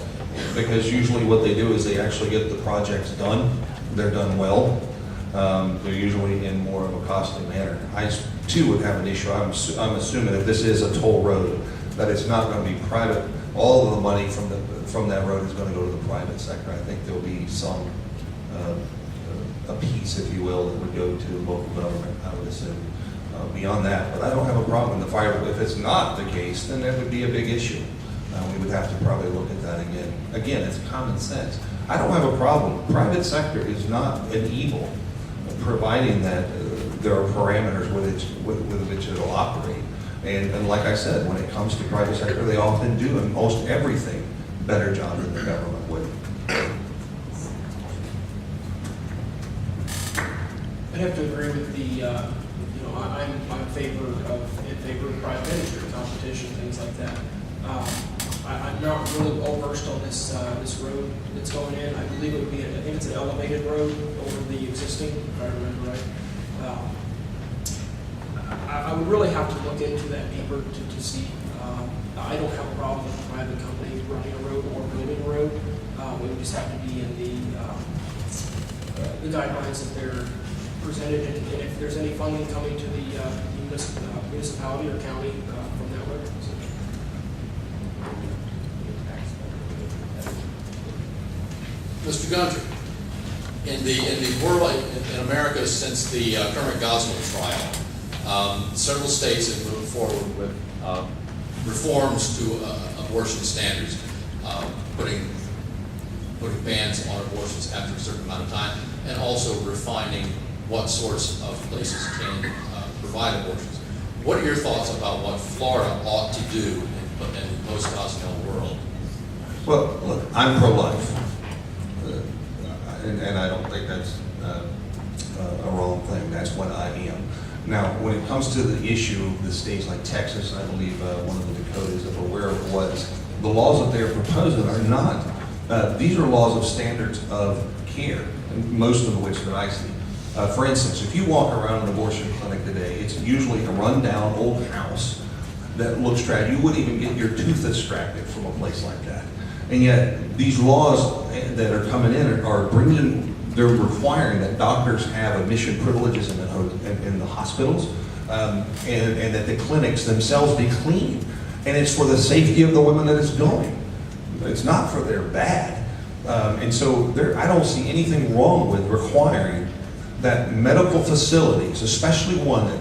because usually what they do is they actually get the projects done. They're done well. They're usually in more of a costly manner. I too would have an issue. I'm assuming if this is a toll road, that it's not going to be private. All of the money from that road is going to go to the private sector. I think there'll be some a piece, if you will, that would go to local government, I would assume. Beyond that, but I don't have a problem with the fire. If it's not the case, then that would be a big issue. We would have to probably look at that again. Again, it's common sense. I don't have a problem. Private sector is not an evil, providing that there are parameters with which it'll operate. And like I said, when it comes to private sector, they often do in most everything better job than the government would. I'd have to agree with the, I'm in favor of private industry, competition, things like that. I'm not really well versed on this road that's going in. I believe it would be, I think it's an elevated road over the existing, if I remember right. I would really have to look into that deeper to see. I don't have a problem with a private company running a road or building a road. It would just have to be in the guidelines that they're presented, and if there's any funding coming to the municipality or county from that road. Mr. Gunter, in the world, in America, since the Kermit Gosnell trial, several states have moved forward with reforms to abortion standards, putting bans on abortions after a certain amount of time, and also refining what sorts of places can provide abortions. What are your thoughts about what Florida ought to do in the post-Gosnell world? Well, look, I'm pro-life, and I don't think that's a wrong thing. That's what I am. Now, when it comes to the issue of the states like Texas, I believe one of the Dakotas, if aware of was, the laws that they're proposing are not, these are laws of standards of care, and most of which that I see. For instance, if you walk around an abortion clinic today, it's usually a rundown old house that looks tragic. You wouldn't even get your tooth extracted from a place like that. And yet, these laws that are coming in are bringing they're requiring that doctors have admission privileges in the hospitals, and that the clinics themselves be clean. And it's for the safety of the women that it's going. It's not for their bad. And so I don't see anything wrong with requiring that medical facilities, especially one that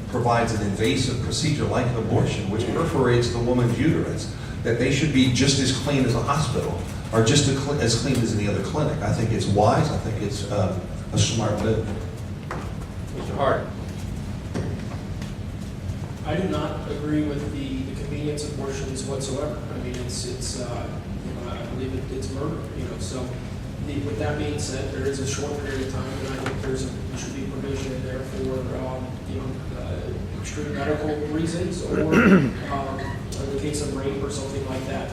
provides an invasive procedure like an abortion, which perforates the woman's uterus, that they should be just as clean as a hospital, or just as clean as any other clinic. I think it's wise. I think it's a smart move. Mr. Hart? I do not agree with the convenience abortions whatsoever. I mean, it's I believe it's murder, so with that being said, there is a short period of time, and I think there should be provision in there for, extreme medical reasons, or in the case of rape or something like that.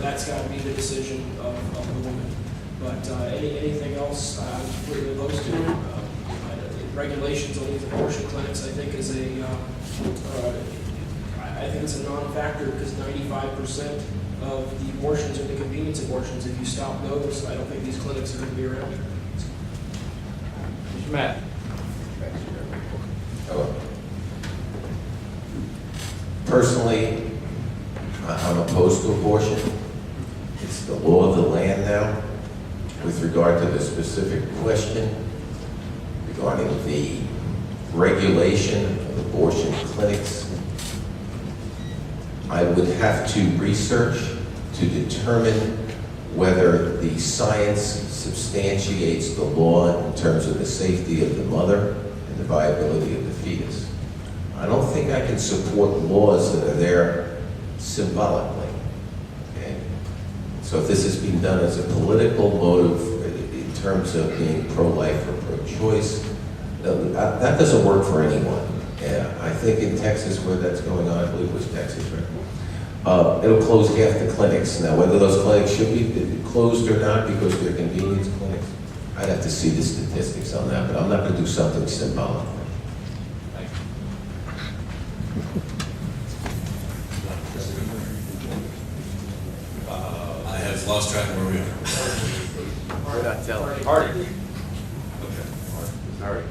That's got to be the decision of the woman. But anything else, I'm completely opposed to. Regulations on these abortion clinics, I think, is I think it's a non-factor, because 95% of the abortions are the convenience abortions. If you stop those, I don't think these clinics are going to be around. Mr. Matt? Hello. Personally, I'm opposed to abortion. It's the law of the land now. With regard to the specific question regarding the regulation of abortion clinics, I would have to research to determine whether the science substantiates the law in terms of the safety of the mother and the viability of the fetus. I don't think I can support laws that are there symbolically. Okay? So if this is being done as a political motive in terms of being pro-life or pro-choice, that doesn't work for anyone. Yeah, I think in Texas, where that's going on, I believe it was Texas, right? It'll close half the clinics. Now, whether those clinics should be closed or not because they're convenience clinics, I'd have to see the statistics on that, but I'm not going to do something symbolic. Thank you. I have lost track of where we are. We're not telling. Hardy? Okay. All right.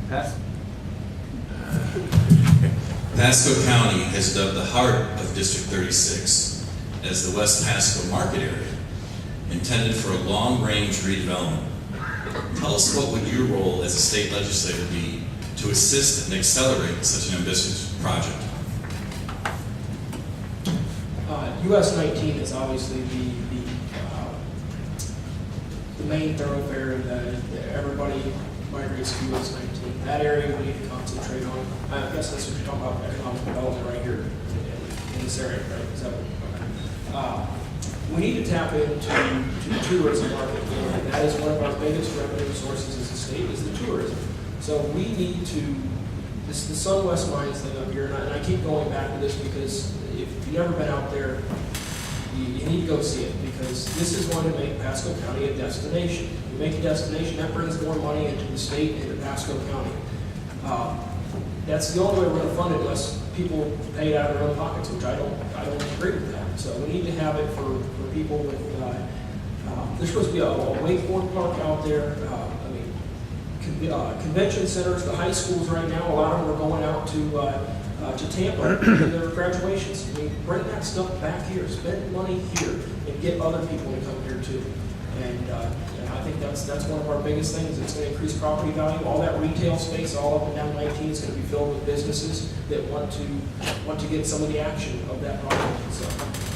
Pass. Pasco County has dubbed the heart of District 36 as the West Pasco Market Area, intended for a long-range redevelopment. Tell us, what would your role as a state legislator be to assist and accelerate such an ambitious project? US 19 is obviously the main thoroughfare that everybody migrates to US 19. That area we need to concentrate on. I guess that's what you're talking about, economic development right here in this area, right? Is that what, we need to tap into the tourism market, and that is one of our biggest revenue sources as a state, is the tourism. So we need to, the Sun West Mines thing up here, and I keep going back to this because if you've never been out there, you need to go see it, because this is going to make Pasco County a destination. You make a destination, that brings more money into the state and into Pasco County. That's the only way we're going to fund it, unless people pay it out of their own pockets, which I don't agree with that. So we need to have it for people with, there's supposed to be a wakeboard park out there. Convention centers, the high schools right now, a lot of them are going out to Tampa for their graduations. I mean, bring that stuff back here, spend money here, and get other people to come here too. And I think that's one of our biggest things. It's going to increase property value. All that retail space all up and down 19 is going to be filled with businesses that want to get some of the action of that project. So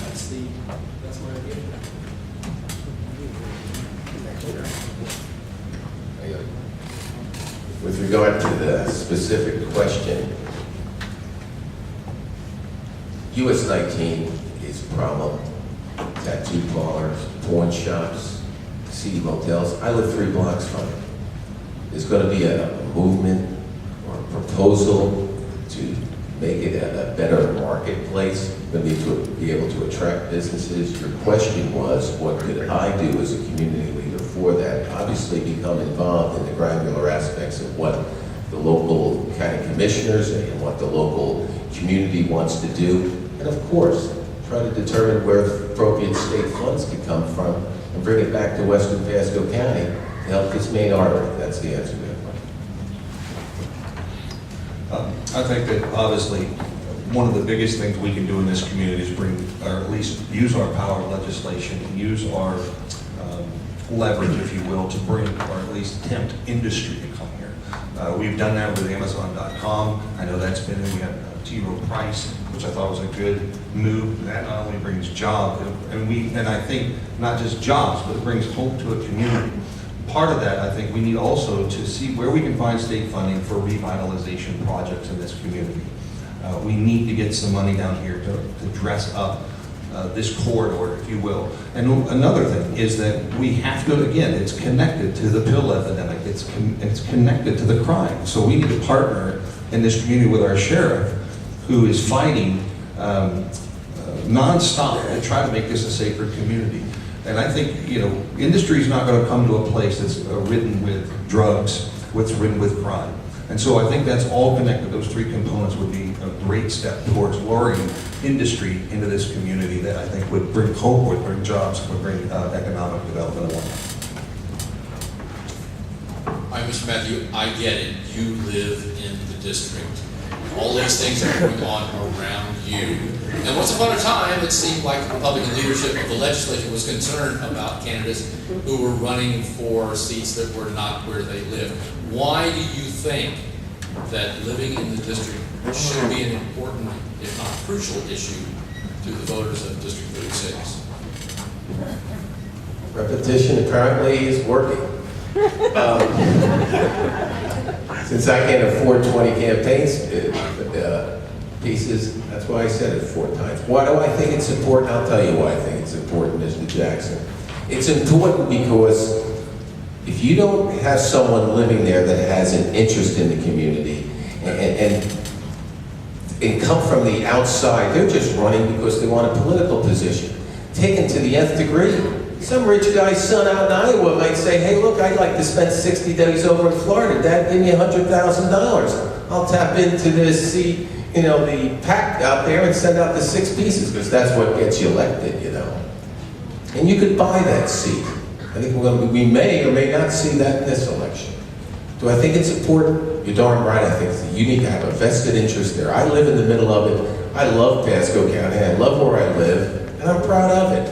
that's my idea. With regard to the specific question, US 19 is a problem. Tattoo parlors, pawn shops, seedy motels. I live 3 blocks from it. There's going to be a movement or a proposal to make it a better marketplace. We need to be able to attract businesses. Your question was, what could I do as a community leader for that? Obviously become involved in the granular aspects of what the local county commissioners and what the local community wants to do. And of course, try to determine where appropriate state funds could come from and bring it back to Western Pasco County to help this main artery. That's the answer to that question. I think that obviously one of the biggest things we can do in this community is bring, or at least use our power of legislation, and use our leverage, if you will, to bring, or at least tempt industry to come here. We've done that with Amazon.com. I know that's been, we have T-Row Price, which I thought was a good move. That not only brings jobs, and I think not just jobs, but it brings hope to a community. Part of that, I think we need also to see where we can find state funding for revitalization projects in this community. We need to get some money down here to dress up this corridor, if you will. And another thing is that we have to, again, it's connected to the pill epidemic. It's connected to the crime. So we need to partner in this community with our sheriff, who is fighting nonstop to try to make this a safer community. And I think, you know, industry is not going to come to a place that's ridden with drugs, what's ridden with crime. And so I think that's all connected. Those three components would be a great step towards luring industry into this community that I think would bring hope, would bring jobs, would bring economic development along. Hi, Mr. Mathieu, I get it. You live in the district. All these things are going on around you. And once upon a time, it seemed like the Republican leadership of the legislature was concerned about candidates who were running for seats that were not where they live. Why do you think that living in the district should be an important, if not crucial, issue to the voters of District 36? Repetition apparently is working. Since I can't afford 20 campaigns pieces, that's why I said it 4 times. Why do I think it's important? I'll tell you why I think it's important, Mr. Jackson. It's important because if you don't have someone living there that has an interest in the community and come from the outside, they're just running because they want a political position. Taken to the nth degree, some rich guy's son out in Iowa might say, hey, look, I'd like to spend 60 days over in Florida. Dad, give me $100,000. I'll tap into this, see, you know, the pack out there and send out the 6 pieces, because that's what gets you elected, you know. And you could buy that seat. I think we may or may not see that in this election. Do I think it's important? You're darn right, I think you need to have a vested interest there. I live in the middle of it. I love Pasco County. I love where I live, and I'm proud of it.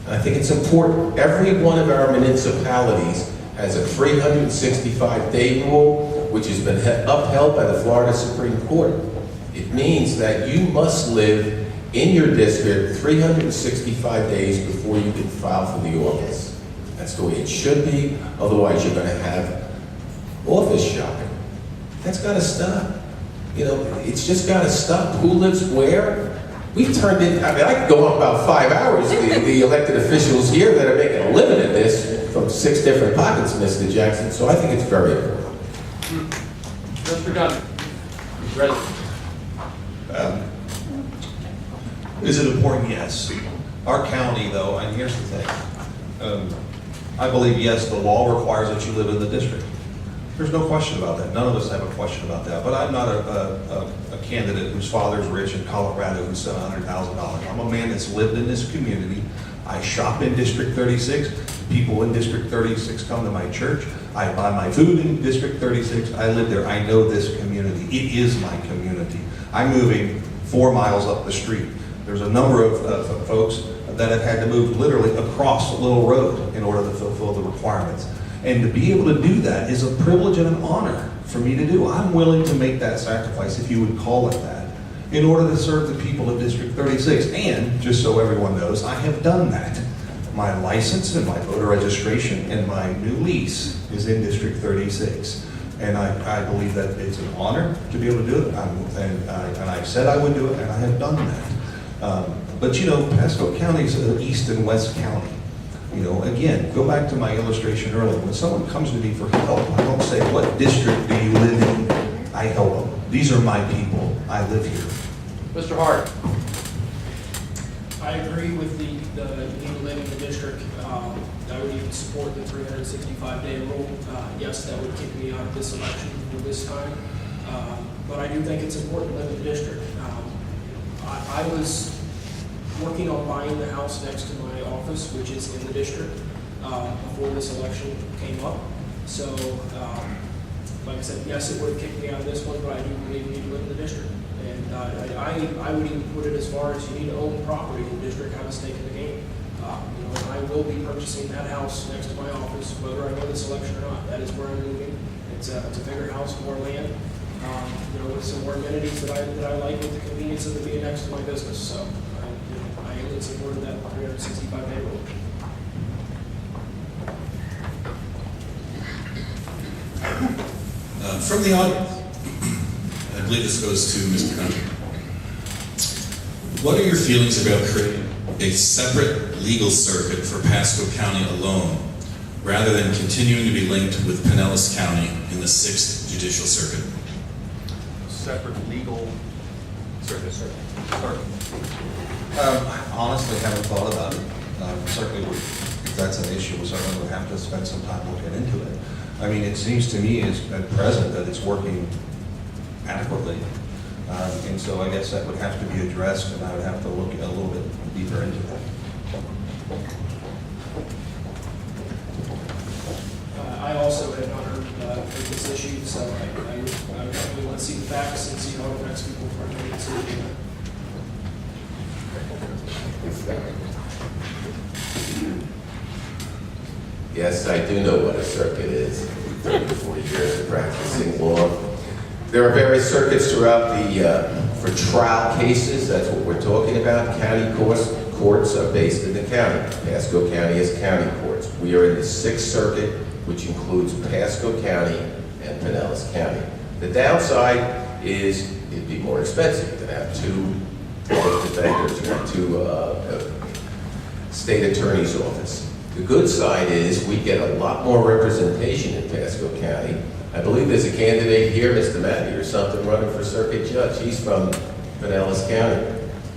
And I think it's important. Every one of our municipalities has a 365-day rule, which has been upheld by the Florida Supreme Court. It means that you must live in your district 365 days before you can file for the office. That's the way it should be, otherwise you're going to have office shopping. That's got to stop. You know, it's just got to stop. Who lives where? We've turned in, I mean, I could go on about 5 hours, the elected officials here that are making a living at this from 6 different pockets, Mr. Jackson, so I think it's very important. Mr. Gunter, ready. Is it important? Yes. Our county, though, and here's the thing. I believe, yes, the law requires that you live in the district. There's no question about that. None of us have a question about that. But I'm not a candidate whose father's rich in Colorado who spent $100,000. I'm a man that's lived in this community. I shop in District 36. People in District 36 come to my church. I buy my food in District 36. I live there. I know this community. It is my community. I'm moving 4 miles up the street. There's a number of folks that have had to move literally across a little road in order to fulfill the requirements. And to be able to do that is a privilege and an honor for me to do. I'm willing to make that sacrifice, if you would call it that, in order to serve the people of District 36. And, just so everyone knows, I have done that. My license and my voter registration and my new lease is in District 36. And I believe that it's an honor to be able to do it. And I said I would do it, and I have done that. But you know, Pasco County is East and West County. You know, again, go back to my illustration earlier. When someone comes to me for help, I don't say, what district do you live in? I help them. These are my people. I live here. Mr. Hart. I agree with the need to live in the district. I would even support the 365-day rule. Yes, that would kick me out of this election for this time. But I do think it's important to live in the district. I working on buying the house next to my office, which is in the district, before this election came up. So, like I said, yes, it would have kicked me out of this one, but I do believe we need to live in the district. And I would even put it as far as you need to own property in the district, have a stake in the game. And I will be purchasing that house next to my office, whether I win this election or not. That is where I'm moving. It's a bigger house, more land, with some more amenities that I like, with the convenience of it being next to my business. So I am in support of that 365 neighborhood. From the audience, I believe this goes to Mr. Gunter. What are your feelings about creating a separate legal circuit for Pasco County alone, rather than continuing to be linked with Pinellas County in the 6th Judicial Circuit? Separate legal circuit. Honestly, haven't thought about it. Certainly, if that's an issue, we certainly would have to spend some time looking into it. I mean, it seems to me at present that it's working adequately. And so I guess that would have to be addressed, and I would have to look a little bit deeper into that. I also have not heard of this issue, so I would definitely want to see the facts and see how it affects people for making a decision. Yes, I do know what a circuit is. 30 to 40 years of practicing law. There are various circuits throughout for trial cases. That's what we're talking about. County courts are based in the county. Pasco County has county courts. We are in the 6th Circuit, which includes Pasco County and Pinellas County. The downside is it'd be more expensive to have 2 public defenders, to have 2 state attorney's office. The good side is we get a lot more representation in Pasco County. I believe there's a candidate here, Mr. Mathieu or something, running for circuit judge. He's from Pinellas County.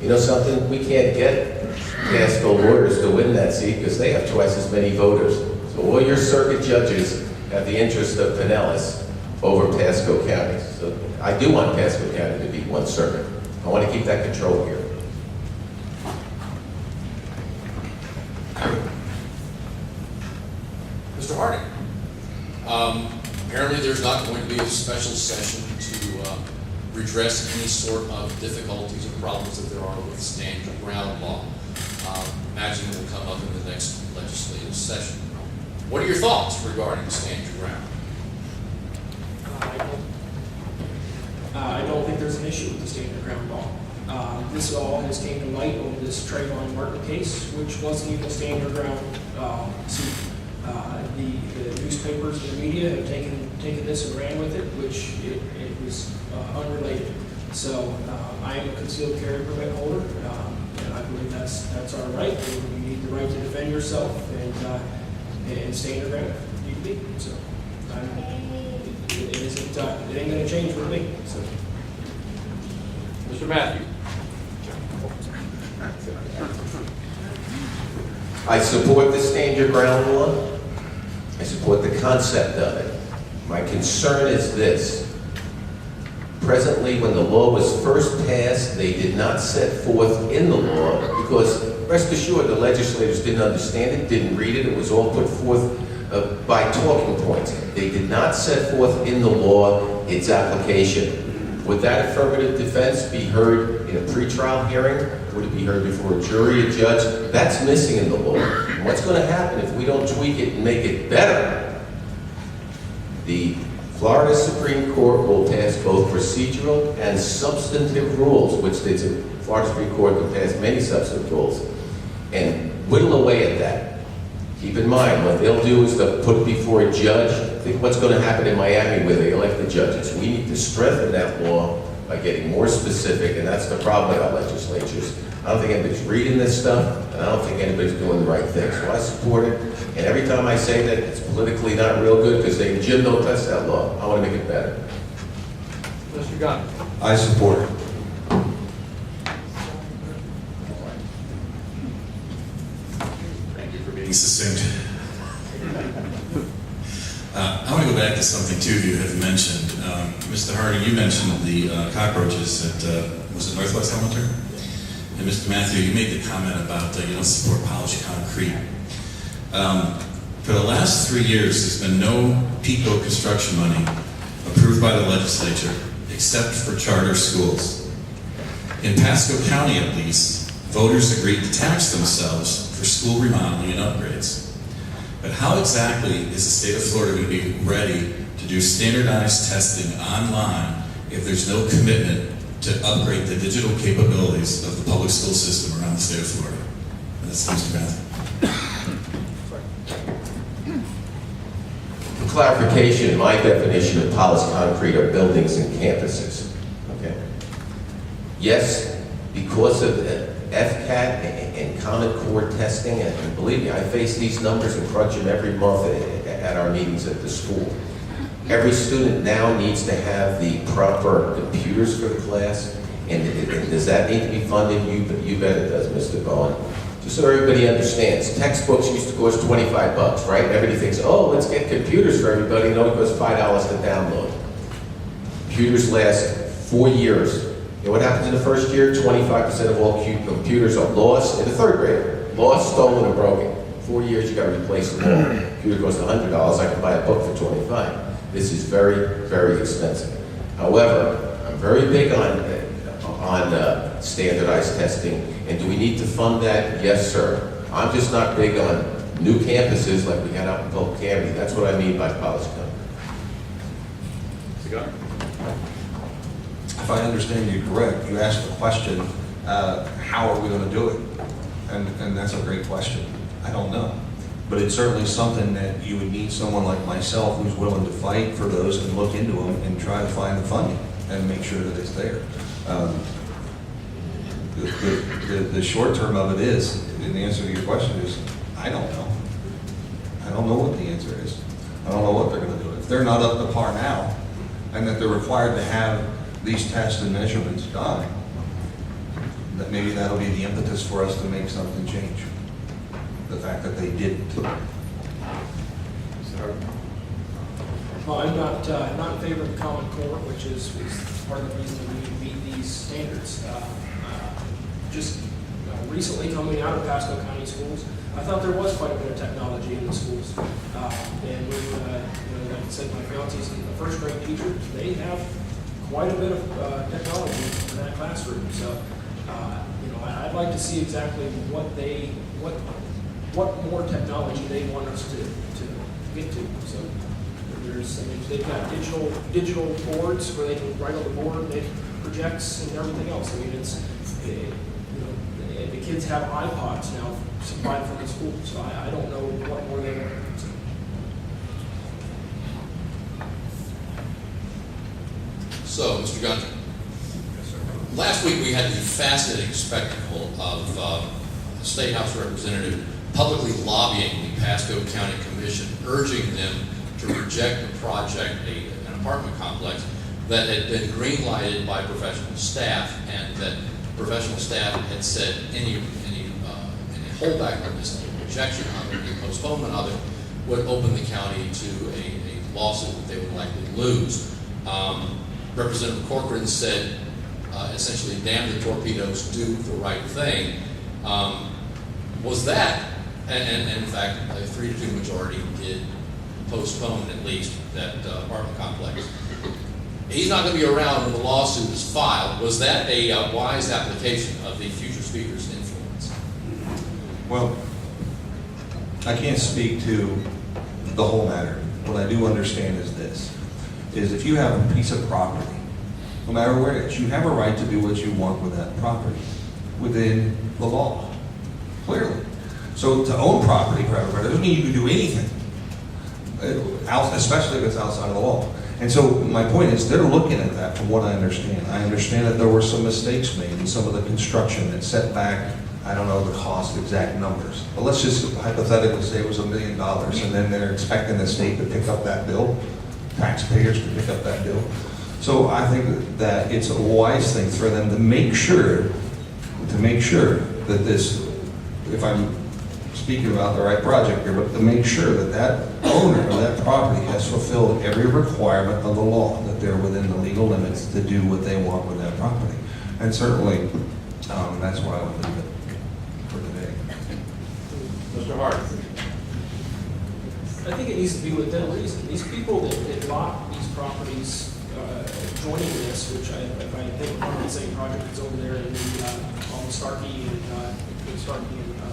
You know something? We can't get Pasco lawyers to win that seat because they have twice as many voters. So all your circuit judges have the interest of Pinellas over Pasco County. So I do want Pasco County to be one circuit. I want to keep that control here. Mr. Harding, apparently there's not going to be a special session to redress any sort of difficulties or problems that there are with stand your ground law. Imagine it will come up in the next legislative session. What are your thoughts regarding stand your ground? I don't think there's an issue with the stand your ground law. This all has came to light over this Trayvon Martin case, which wasn't even a stand your ground suit. The newspapers and the media have taken this and ran with it, which it was unrelated. So I am a concealed carry permit holder, and I believe that's our right. You need the right to defend yourself and stand your ground if you need to be. So it ain't going to change with me. So. Mr. Mathieu. I support the stand your ground law. I support the concept of it. My concern is this. Presently, when the law was first passed, they did not set forth in the law, because rest assured the legislators didn't understand it, didn't read it, it was all put forth by talking points. They did not set forth in the law its application. Would that affirmative defense be heard in a pretrial hearing? Would it be heard before a jury, a judge? That's missing in the law. And what's going to happen if we don't tweak it and make it better? The Florida Supreme Court will pass both procedural and substantive rules, which the Florida Supreme Court can pass many substantive rules, and whittle away at that. Keep in mind, what they'll do is they'll put it before a judge. Think what's going to happen in Miami where they elect the judges. We need to strengthen that law by getting more specific, and that's the problem with our legislatures. I don't think anybody's reading this stuff, and I don't think anybody's doing the right thing. So I support it, and every time I say that, it's politically not real good because Jim don't touch that law. I want to make it better. Mr. Gunter. I support it. Thank you for being succinct. I want to go back to something two of you have mentioned. Mr. Harding, you mentioned the cockroaches at, was it Northwest Elementary? And Mr. Mathieu, you made the comment about you don't support polished concrete. For the last 3 years, there's been no PICO construction money approved by the legislature except for charter schools. In Pasco County, at least, voters agreed to tax themselves for school remodeling and upgrades. But how exactly is the state of Florida going to be ready to do standardized testing online if there's no commitment to upgrade the digital capabilities of the public school system around the state of Florida? And that's Mr. Mathieu. For clarification, my definition of polished concrete are buildings and campuses. Okay. Yes, because of FCAT and Common Core testing, and believe me, I face these numbers and crunch them every month at our meetings at the school. Every student now needs to have the proper computers for the class, and does that need to be funded? You bet it does, Mr. Bowen. Just so everybody understands, textbooks used to cost $25, right? Everybody thinks, oh, let's get computers for everybody. It only costs $5 to download. Computers last 4 years. You know what happens in the first year? 25% of all computers are lost in the 3rd grade. Lost, stolen, or broken. 4 years, you got to replace them all. Computer costs $100. I can buy a book for $25. This is very, very expensive. However, I'm very big on standardized testing. And do we need to fund that? Yes, sir. I'm just not big on new campuses like we had out in Polk County. That's what I mean by polished concrete. If I understand you correct, you asked the question, how are we going to do it? And that's a great question. I don't know. But it's certainly something that you would need someone like myself who's willing to fight for those and look into them and try to find the funding and make sure that it's there. The short term of it is, and the answer to your question is, I don't know. I don't know what the answer is. I don't know what they're going to do. If they're not up to par now, and that they're required to have these tests and measurements done, that maybe that'll be the impetus for us to make something change. The fact that they didn't. Well, I'm not in favor of the Common Core, which is part of the reason that we need to meet these standards. Just recently coming out of Pasco County schools, I thought there was quite a bit of technology in the schools. And with, like I said, my fiance's a 1st grade teacher, they have quite a bit of technology in that classroom. So, I'd like to see exactly what more technology they want us to get to. So they've got digital boards where they can write on the board, they projects and everything else. I mean, the kids have iPods now supplied from the school, so I don't know what more they want. So, Mr. Gunter, last week we had the fascinating spectacle of a State House representative publicly lobbying the Pasco County Commission, urging them to reject the project, an apartment complex that had been green-lighted by professional staff, and that professional staff had said any holdback on this, any rejection of it, any postponement of it, would open the county to a lawsuit that they would likely lose. Representative Corcoran said, essentially, damn the torpedoes, do the right thing. Was that, and in fact, a 3-2 majority did postpone at least that apartment complex. He's not going to be around when the lawsuit is filed. Was that a wise application of the future speaker's influence? Well, I can't speak to the whole matter. What I do understand is this, is if you have a piece of property, no matter where it is, you have a right to do what you want with that property within the law, clearly. So to own property for everybody doesn't mean you can do anything, especially if it's outside of the law. And so my point is, they're looking at that from what I understand. I understand that there were some mistakes made in some of the construction that set back, I don't know the cost, exact numbers, but let's just hypothetically say it was $1 million, and then they're expecting the state to pick up that bill, taxpayers to pick up that bill. So I think that it's a wise thing for them to make sure that this, if I'm speaking about the right project here, but to make sure that that owner of that property has fulfilled every requirement of the law, that they're within the legal limits to do what they want with that property. And certainly, That's why I would leave it for today. Mr. Hart? I think it needs to be within reason. These people that bought these properties joining this, which if I think of one of the same project that's over there in the, on Starkey and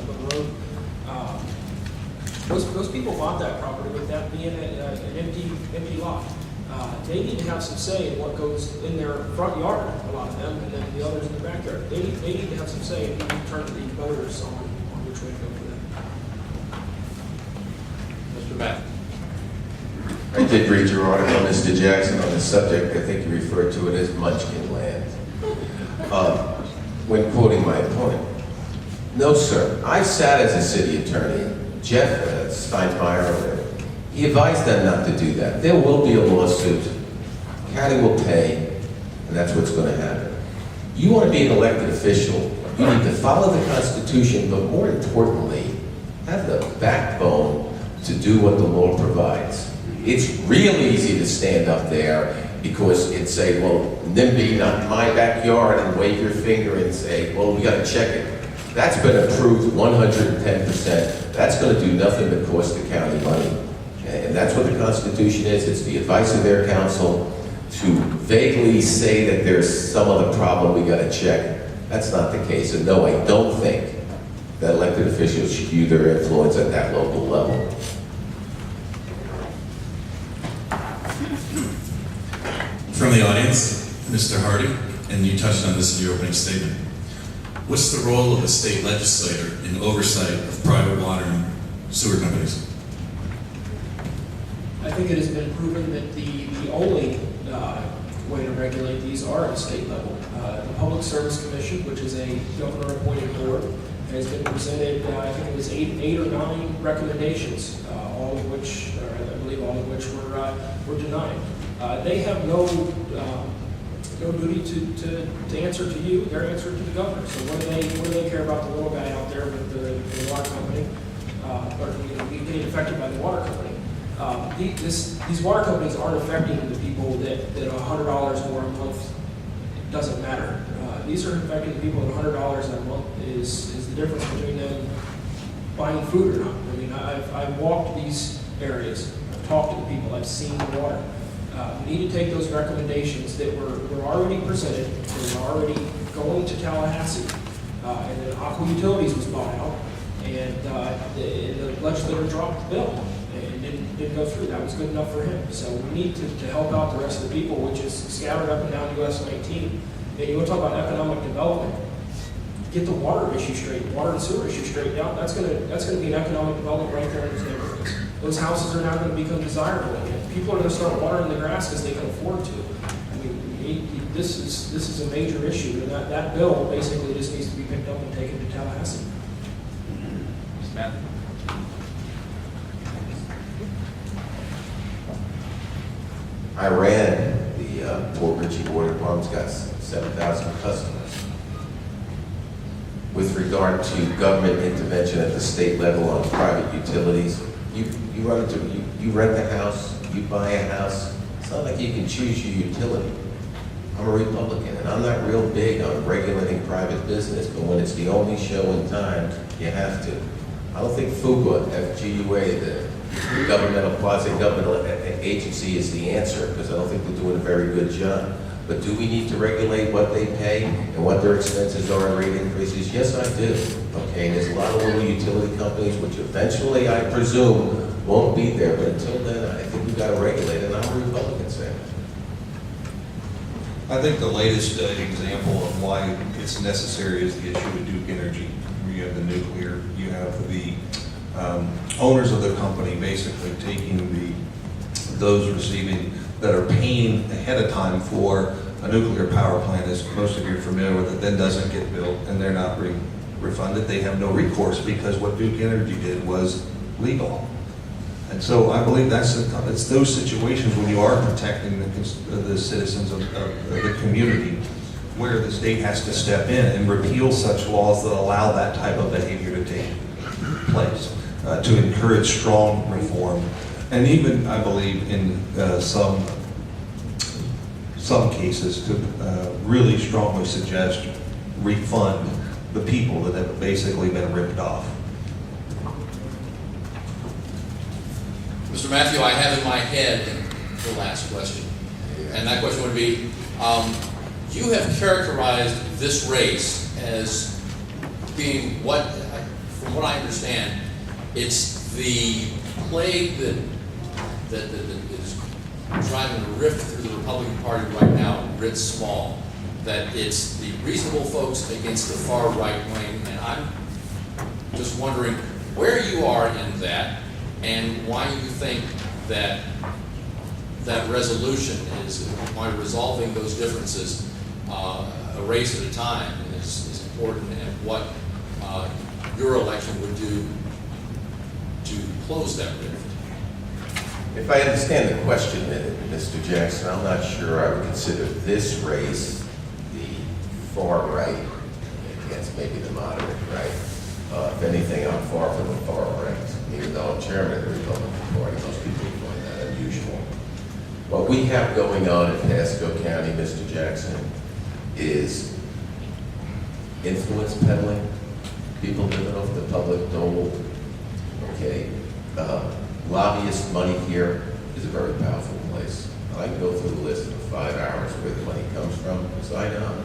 Little Road, those people bought that property with that being an empty lot. They need to have some say in what goes in their front yard, a lot of them, and then the others in the backyard. They need to have some say in turn to the voters on which way to go for them. Mr. Matt? I did read your article, Mr. Jackson, on the subject. I think you referred to it as munchkin land. When quoting my opponent. No, sir. I sat as a city attorney. Jeff Steinmeier, he advised them not to do that. There will be a lawsuit. County will pay, and that's what's going to happen. You want to be an elected official, you need to follow the Constitution, but more importantly, have the backbone to do what the law provides. It's real easy to stand up there because it's say, well, NIMBY, not my backyard, and wave your finger and say, well, we got to check it. That's been approved 110%. That's going to do nothing but cost the county money. And that's what the Constitution is. It's the advice of their counsel to vaguely say that there's some other problem we got to check. That's not the case. And no, I don't think that elected officials should use their influence at that local level. From the audience, Mr. Hardy, and you touched on this in your opening statement. What's the role of a state legislator in oversight of private water and sewer companies? I think it has been proven that the only way to regulate these are at the state level. The Public Service Commission, which is a governor-appointed board, has been presented, I think it was eight or nine recommendations, all of which, or I believe all of which were denied. They have no duty to answer to you. They're answering to the governor. So what do they care about the little guy out there with the water company, or getting affected by the water company? These water companies aren't affecting the people that $100 more a month doesn't matter. These are affecting the people that $100 a month is the difference between them buying food or not. I mean, I've walked these areas, I've talked to the people, I've seen the water. We need to take those recommendations that were already presented, that were already going to Tallahassee, and then Aqua Utilities was bought out, and the legislator dropped the bill and didn't go through. That was good enough for him. So we need to help out the rest of the people, which is scattered up and down US 19. And you want to talk about economic development? Get the water issue straight, water and sewer issue straightened out. That's gonna be an economic development right there in those neighborhoods. Those houses are now going to become desirable again. People are going to start watering the grass because they can afford to. I mean, this is a major issue, and that bill basically just needs to be picked up and taken to Tallahassee. Mr. Matthew? I ran the Port Ritchie Water Department's got 7,000 customers. With regard to government intervention at the state level on private utilities, you rent a house, you buy a house. It's not like you can choose your utility. I'm a Republican, and I'm not real big on regulating private business, but when it's the only show in time, you have to. I don't think FUGA, FGUA, the governmental, quasi-governmental agency is the answer, because I don't think they're doing a very good job. But do we need to regulate what they pay and what their expenses are and rate increases? Yes, I do. Okay, and there's a lot of little utility companies which eventually, I presume, won't be there. But until then, I think we've got to regulate it. I'm a Republican, Sam. I think the latest example of why it's necessary is the issue with Duke Energy. You have the nuclear, you have the owners of the company basically taking those receiving that are paying ahead of time for a nuclear power plant, as most of you are familiar with, that then doesn't get built and they're not refunded. They have no recourse because what Duke Energy did was legal. And so I believe it's those situations when you are protecting the citizens of the community where the state has to step in and repeal such laws that allow that type of behavior to take place, to encourage strong reform. And even, I believe, in some cases, to really strongly suggest refund the people that have basically been ripped off. Mr. Mathieu, I have in my head the last question. And that question would be, you have characterized this race as being what, from what I understand, it's the plague that is driving a rift through the Republican Party right now, writ small. That it's the reasonable folks against the far right wing, and I'm just wondering where you are in that, and why you think that that resolution is, why resolving those differences a race at a time is important, and what your election would do to close that rift. If I understand the question, Mr. Jackson, I'm not sure I would consider this race the far right against maybe the moderate right. If anything, I'm far from the far right. Even though I'm chairman of the Republican Party, most people find that unusual. What we have going on in Pasco County, Mr. Jackson, is influence peddling, people living off the public dole, okay? Lobbyist money here is a very powerful place. I can go through the list in 5 hours where the money comes from, because I know,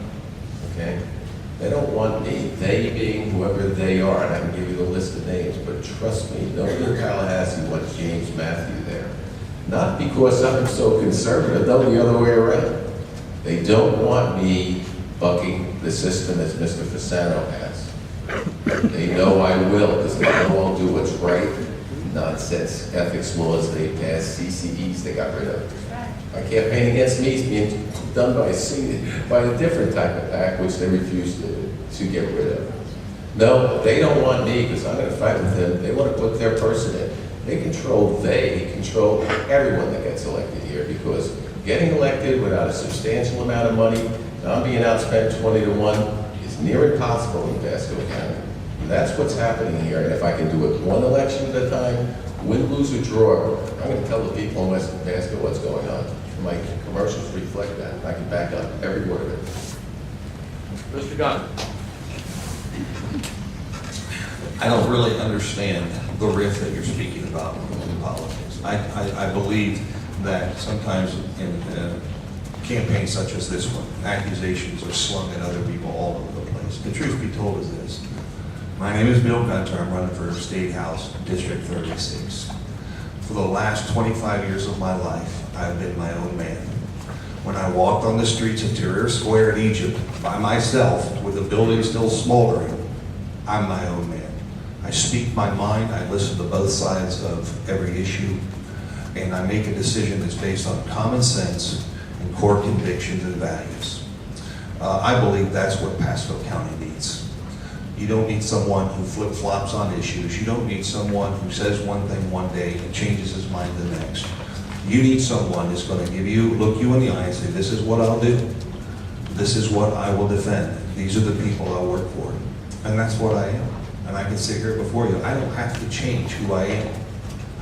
okay? They don't want me, they being whoever they are, and I can give you the list of names, but trust me, nobody in Tallahassee wants James Mathieu there. Not because I'm so conservative, no, the other way around. They don't want me bucking the system as Mr. Fasano has. They know I will, because they know I'll do what's right. Nonsense ethics laws they passed, CCEs they got rid of. My campaign against me is being done by a different type of PAC, which they refuse to get rid of. No, they don't want me, because I'm going to fight with them. They want to put their person in. They control everyone that gets elected here, because getting elected without a substantial amount of money, and I'm being outspent 20-1, is near impossible in Pasco County. And that's what's happening here. And if I can do it one election at a time, win, lose, or draw, I'm going to tell the people in Western Pasco what's going on. And my commercials reflect that. I can back up every word of it. Mr. Gunter. I don't really understand the rift that you're speaking about in politics. I believe that sometimes in campaigns such as this one, accusations are slung at other people all over the place. The truth be told is this. My name is Bill Gunter. I'm running for State House, District 36. For the last 25 years of my life, I've been my own man. When I walked on the streets of Tahrir Square in Egypt by myself, with the building still smoldering, I'm my own man. I speak my mind, I listen to both sides of every issue, and I make a decision that's based on common sense and core convictions and values. I believe that's what Pasco County needs. You don't need someone who flip-flops on issues. You don't need someone who says one thing one day and changes his mind the next. You need someone that's going to look you in the eye and say, this is what I'll do. This is what I will defend. These are the people I'll work for. And that's what I am. And I can sit here before you. I don't have to change who I am.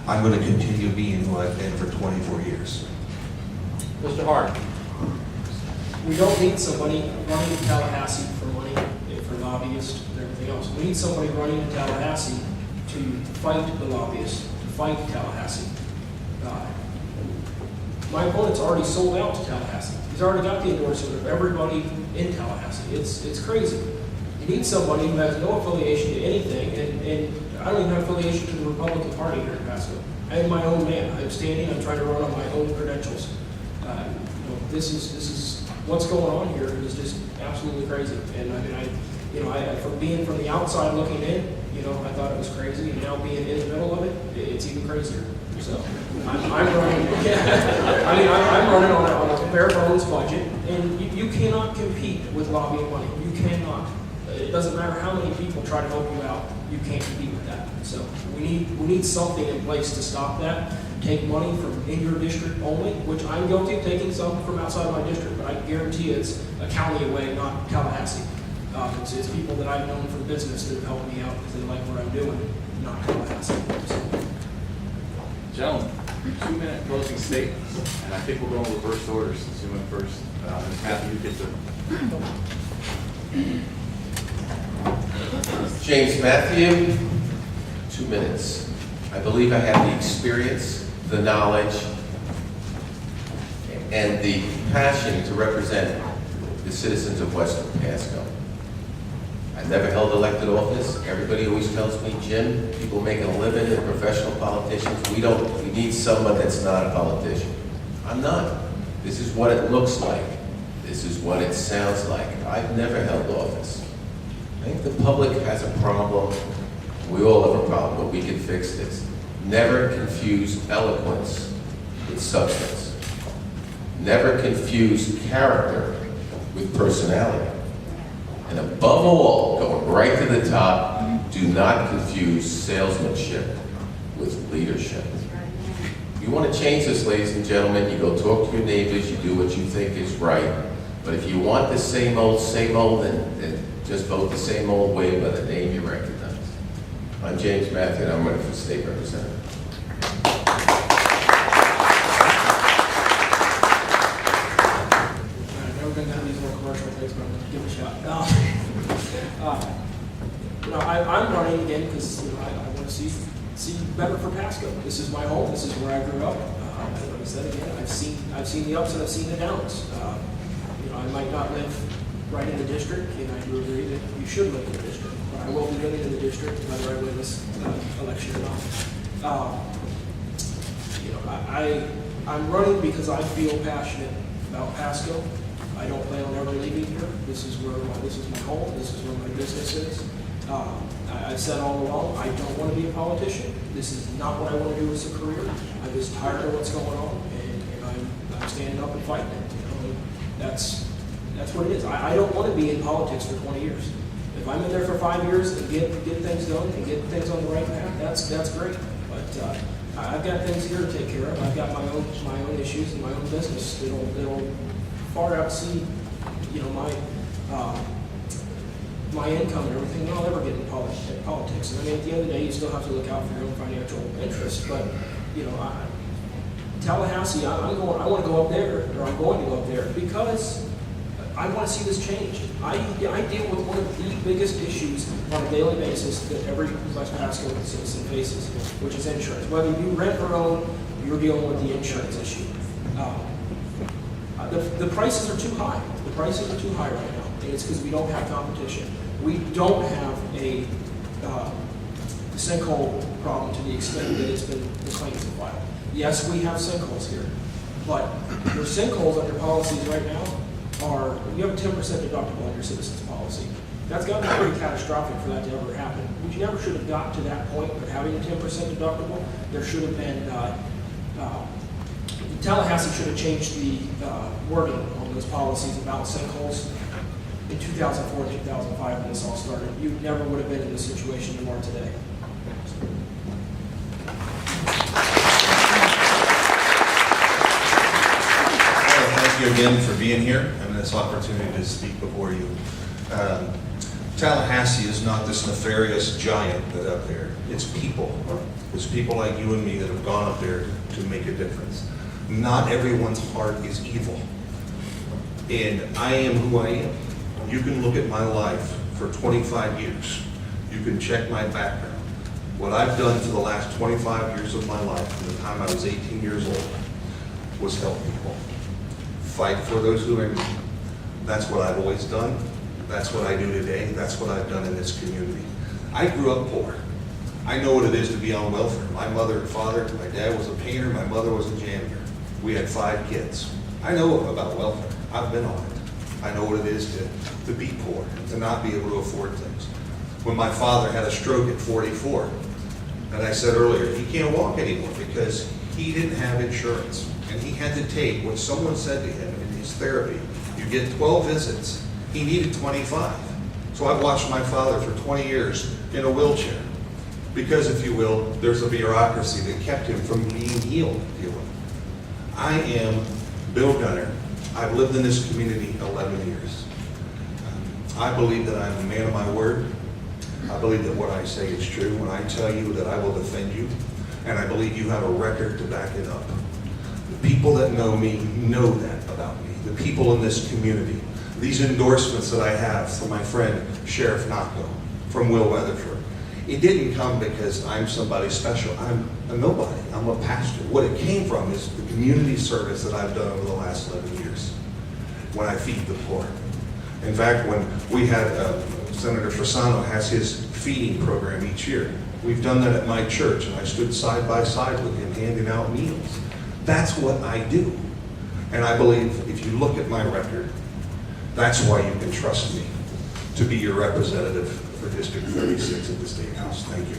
I'm going to continue being who I've been for 24 years. Mr. Hart. We don't need somebody running to Tallahassee for money, for lobbyists and everything else. We need somebody running to Tallahassee to fight the lobbyists, to fight Tallahassee. My opponent's already sold out to Tallahassee. He's already got the endorsement of everybody in Tallahassee. It's crazy. You need somebody who has no affiliation to anything, and I don't even have affiliation to the Republican Party here in Pasco. I am my own man. I'm standing, I'm trying to run on my own credentials. This is what's going on here is just absolutely crazy. And I mean, from being from the outside looking in, I thought it was crazy, and now being in the middle of it, it's even crazier. So I'm running. Yeah, I mean, I'm running on a bare bones budget, and you cannot compete with lobbying money. You cannot. It doesn't matter how many people try to help you out. You can't compete with that. So we need something in place to stop that. Take money from in your district only, which I'm guilty of taking some from outside of my district, but I guarantee it's a county away, not Tallahassee. It's people that I've known from business that have helped me out because they like what I'm doing, not Tallahassee. So. Gentlemen, 2-minute closing statements, and I think we'll go in reverse order since you went first. Matthew, you get to. James Mathieu, 2 minutes. I believe I have the experience, the knowledge, and the passion to represent the citizens of Western Pasco. I've never held elected office. Everybody always tells me, Jim, people making a living, they're professional politicians. We need someone that's not a politician. I'm not. This is what it looks like. This is what it sounds like. I've never held office. I think the public has a problem. We all have a problem, but we can fix this. Never confuse eloquence with substance. Never confuse character with personality. And above all, going right to the top, do not confuse salesmanship with leadership. If you want to change this, ladies and gentlemen, you go talk to your neighbors, you do what you think is right. But if you want the same old, then just vote the same old way by the name you recognize. I'm James Mathieu, and I'm running for state representative. I've never been down these little commercial things, but I'm going to give it a shot. I'm running again because I want to see better for Pasco. This is my home. This is where I grew up. Like I said again, I've seen the ups and I've seen the downs. I might not live right in the district, and I do agree that you should live in the district. But I will be living in the district whether I win this election or not. I'm running because I feel passionate about Pasco. I don't plan on ever leaving here. This is my home. This is where my business is. I've said all along, I don't want to be a politician. This is not what I want to do as a career. I'm just tired of what's going on, and I'm standing up and fighting it. That's what it is. I don't want to be in politics for 20 years. If I'm in there for 5 years and get things done and get things on the right path, that's great. But I've got things here to take care of. I've got my own issues and my own business that'll far exceed my income and everything. I'll never get into politics. I mean, at the end of the day, you still have to look out for your own financial interests. But Tallahassee, I want to go up there, or I'm going to go up there because I want to see this changed. I deal with one of the biggest issues on a daily basis that every West Pasco citizen faces, which is insurance. Whether you rent or own, you're dealing with the insurance issue. The prices are too high. The prices are too high right now, and it's because we don't have competition. We don't have a sinkhole problem to the extent that it's been the claims filed. Yes, we have sinkholes here, but your sinkholes under policies right now are, you have a 10% deductible on your citizens policy. That's got to be pretty catastrophic for that to ever happen. But you never should have got to that point of having a 10% deductible. There should have been, Tallahassee should have changed the wording on those policies about sinkholes in 2004, 2005 when this all started. You never would have been in the situation you are today. Thank you again for being here and this opportunity to speak before you. Tallahassee is not this nefarious giant that's up there. It's people. It's people like you and me that have gone up there to make a difference. Not everyone's heart is evil. And I am who I am. You can look at my life for 25 years. You can check my background. What I've done for the last 25 years of my life, from the time I was 18 years old, was help people. Fight for those who are in need. That's what I've always done. That's what I do today. That's what I've done in this community. I grew up poor. I know what it is to be on welfare. My mother and father, my dad was a painter, my mother was a janitor. We had 5 kids. I know about welfare. I've been on it. I know what it is to be poor, to not be able to afford things. When my father had a stroke at 44, and I said earlier, he can't walk anymore because he didn't have insurance. And he had to take what someone said to him in his therapy. You get 12 visits. He needed 25. So I watched my father for 20 years in a wheelchair. Because, if you will, there's a bureaucracy that kept him from being healed, if you will. I am Bill Gunter. I've lived in this community 11 years. I believe that I'm a man of my word. I believe that what I say is true. When I tell you that I will defend you, and I believe you have a record to back it up. The people that know me know that about me. The people in this community. These endorsements that I have from my friend Sheriff Nocco, from Will Weatherford. It didn't come because I'm somebody special. I'm a nobody. I'm a pastor. What it came from is the community service that I've done over the last 11 years when I feed the poor. In fact, when we had Senator Fasano has his feeding program each year. We've done that at my church, and I stood side by side with him handing out meals. That's what I do. And I believe if you look at my record, that's why you can trust me to be your representative for District 36 at the State House. Thank you.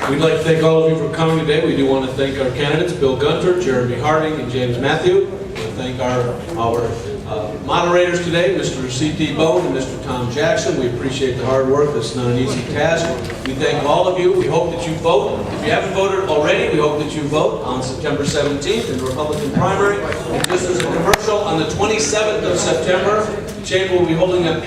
We'd like to thank all of you for coming today. We do want to thank our candidates, Bill Gunter, Jeromy Harding, and James Mathieu. We want to thank our moderators today, Mr. C.T. Bone and Mr. Tom Jackson. We appreciate the hard work. It's not an easy task. We thank all of you. We hope that you vote. If you haven't voted already, we hope that you vote on September 17th in the Republican primary. And just as a commercial, on the 27th of September, the chamber will be holding a